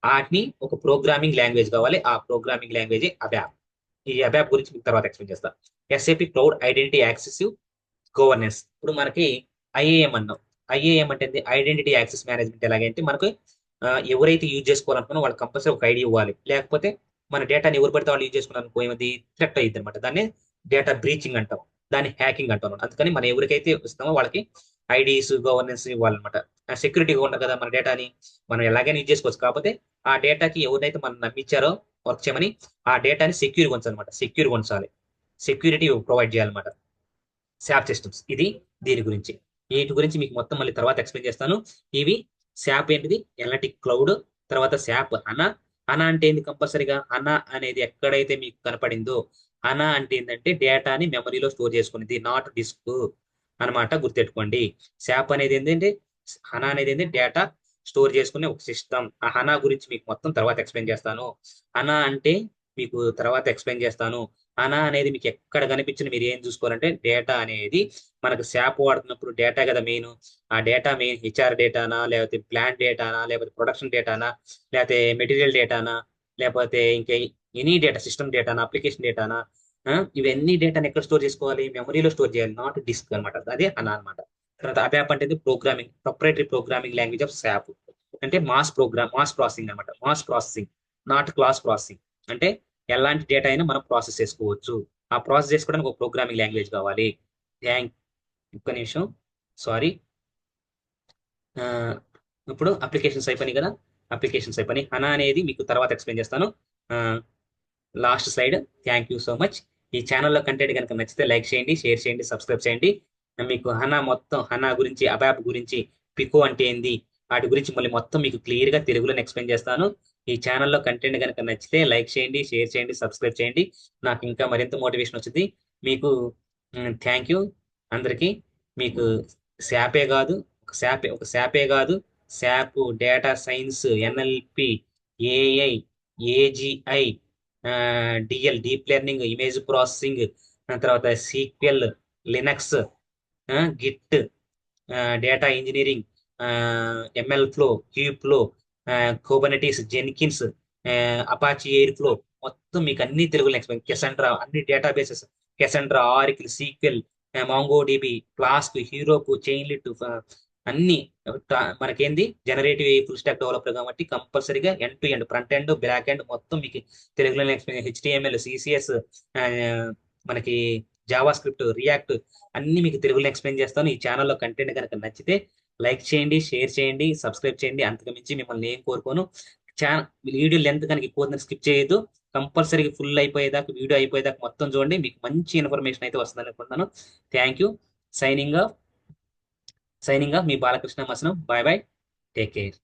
వాటిని ఒక ప్రోగ్రామింగ్ లాంగ్వేజ్ కావాలి. ఆ ప్రోగ్రామింగ్ లాంగ్వేజ్ అబాప్. ఈ అబాప్ గురించి మీకు తర్వాత ఎక్స్ప్లెయిన్ చేస్తా. SAP cloud identity access governance. ఇప్పుడు మనకి ఐఏఎం అన్నాం. ఐఏఎం అంటే ఐడెంటిటీ యాక్సెస్ మేనేజ్మెంట్. ఎలాగంటే మనకు ఎవరైతే యూజ్ చేసుకోవాలనుకున్నా వాళ్ళు కంపల్సరీ ఒక ఐడి ఇవ్వాలి. లేకపోతే మన డేటాని ఎవరు పడితే వాళ్ళు యూజ్ చేసుకున్నారనుకో ఏమైంది? థ్రెట్ అయ్యింది అనమాట. దాన్ని డేటా బ్రీచింగ్ అంటాం, దాన్ని హ్యాకింగ్ అంటాం అనమాట. అందుకని మనం ఎవరికైతే ఇస్తామో వాళ్ళకి ఐడీస్ గవర్నెన్స్ ఇవ్వాలన్నమాట. సెక్యూరిటీగా ఉండదు కదా మన డేటాని, మనం ఎలాగైనా యూజ్ చేసుకోవచ్చు. కాకపోతే ఆ డేటాకి ఎవరైతే మనం నమ్మించారో వర్క్ చేయమని ఆ డేటాని సెక్యూర్గా ఉంచాలన్నమాట. సెక్యూర్గా ఉంచాలి, సెక్యూరిటీ ప్రొవైడ్ చేయాలన్నమాట శాప్ సిస్టమ్స్. ఇది దీని గురించి. వీటి గురించి మీకు మొత్తం మళ్ళీ తర్వాత ఎక్స్ప్లెయిన్ చేస్తాను. ఇవి శాప్ ఏంటిది? Analytic cloud. తర్వాత శాప్ హనా. హనా అంటే ఏంది? కంపల్సరీగా హనా అనేది ఎక్కడైతే మీకు కనపడిందో, హనా అంటే ఏంటంటే డేటాని మెమరీలో స్టోర్ చేసుకునేది, నాట్ డిస్క్ అనమాట. గుర్తెట్టుకోండి. శాప్ అనేది ఏంటంటే, హనా అనేది ఏంటంటే డేటా స్టోర్ చేసుకునే ఒక సిస్టమ్. ఆ హనా గురించి మీకు మొత్తం తర్వాత ఎక్స్ప్లెయిన్ చేస్తాను. హనా అంటే మీకు తర్వాత ఎక్స్ప్లెయిన్ చేస్తాను. హనా అనేది మీకు ఎక్కడ కనిపించిన మీరు ఏం చూసుకోవాలంటే డేటా అనేది మనకు శాప్ వాడుతున్నప్పుడు డేటా కదా మెయిన్. ఆ డేటా మెయిన్ హెచ్ఆర్ డేటానా, లేకపోతే ప్లాంట్ డేటానా, లేకపోతే ప్రొడక్షన్ డేటానా, లేకపోతే మెటీరియల్ డేటానా, లేకపోతే ఇంకా ఎనీ డేటా, సిస్టమ్ డేటానా, అప్లికేషన్ డేటానా, ఇవన్నీ డేటాని ఎక్కడ స్టోర్ చేసుకోవాలి? మెమరీలో స్టోర్ చేయాలి, నాట్ డిస్క్ అనమాట. అదే హనా అనమాట. తర్వాత అబాప్ అంటే programming, proprietary programming language of SAP. అంటే మాస్ ప్రాసెసింగ్ అనమాట. Mass processing, not class processing. అంటే ఎలాంటి డేటా అయినా మనం ప్రాసెస్ చేసుకోవచ్చు. ఆ ప్రాసెస్ చేసుకోవడానికి ఒక ప్రోగ్రామింగ్ లాంగ్వేజ్ కావాలి. థ్యాంక్ ఒక్క నిమిషం, సారీ. ఇప్పుడు అప్లికేషన్స్ అయిపోయినాయి కదా, అప్లికేషన్స్ అయిపోయినాయి. హనా అనేది మీకు తర్వాత ఎక్స్ప్లెయిన్ చేస్తాను. Last slide. Thank you so much. ఈ ఛానల్లో కంటెంట్ కనుక నచ్చితే లైక్ చేయండి, షేర్ చేయండి, సబ్స్క్రైబ్ చేయండి. మీకు హనా మొత్తం, హనా గురించి, అబాప్ గురించి, పికో అంటే ఏంది, వాటి గురించి మళ్ళీ మొత్తం మీకు క్లియర్ గా తెలుగులో ఎక్స్ప్లెయిన్ చేస్తాను. ఈ ఛానల్లో కంటెంట్ కనుక నచ్చితే లైక్ చేయండి, షేర్ చేయండి, సబ్స్క్రైబ్ చేయండి. నాకు ఇంకా మరింత మోటివేషన్ వచ్చింది మీకు. థ్యాంక్ యూ అందరికీ. మీకు శాపే కాదు, ఒక శాపే కాదు, SAP, data science, NLP, AI, AGI, deep learning, image processing, తర్వాత SQL, Linux, Git, data engineering, ML flow, Kubeflow, Kubernetes, Jenkins, Apache airflow, మొత్తం మీకు అన్ని తెలుగులో ఎక్స్ప్లెయిన్. కెసండ్రా, అన్ని databases, Cassandra, Oracle, SQL, Mongo DB, Flask, Heroku, Chainlit, అన్ని మనకేంది generative full stack developer కాబట్టి కంపల్సరీగా end to end, front end, back end మొత్తం మీకు తెలుగులో ఎక్స్ప్లెయిన్. హెచ్టిఎంఎల్, సిసిఎస్, మనకి జావా స్క్రిప్ట్, రియాక్ట్, అన్ని మీకు తెలుగులో ఎక్స్ప్లెయిన్ చేస్తాను. ఈ ఛానల్లో కంటెంట్ కనుక నచ్చితే లైక్ చేయండి, షేర్ చేయండి, సబ్స్క్రైబ్ చేయండి. అంతకు మించి మిమ్మల్ని ఏం కోరుకోను. వీడియో లెంత్ కనుక ఎక్కువ స్కిప్ చేయొద్దు. కంపల్సరీగా ఫుల్ అయిపోయేదాకా, వీడియో అయిపోయేదాకా మొత్తం చూడండి. మీకు మంచి ఇన్ఫర్మేషన్ అయితే వస్తుంది అనుకుంటున్నాను. Thank you. సైనింగ్ ఆఫ్, మీ Balakrishna Masanam. Bye bye. Take care.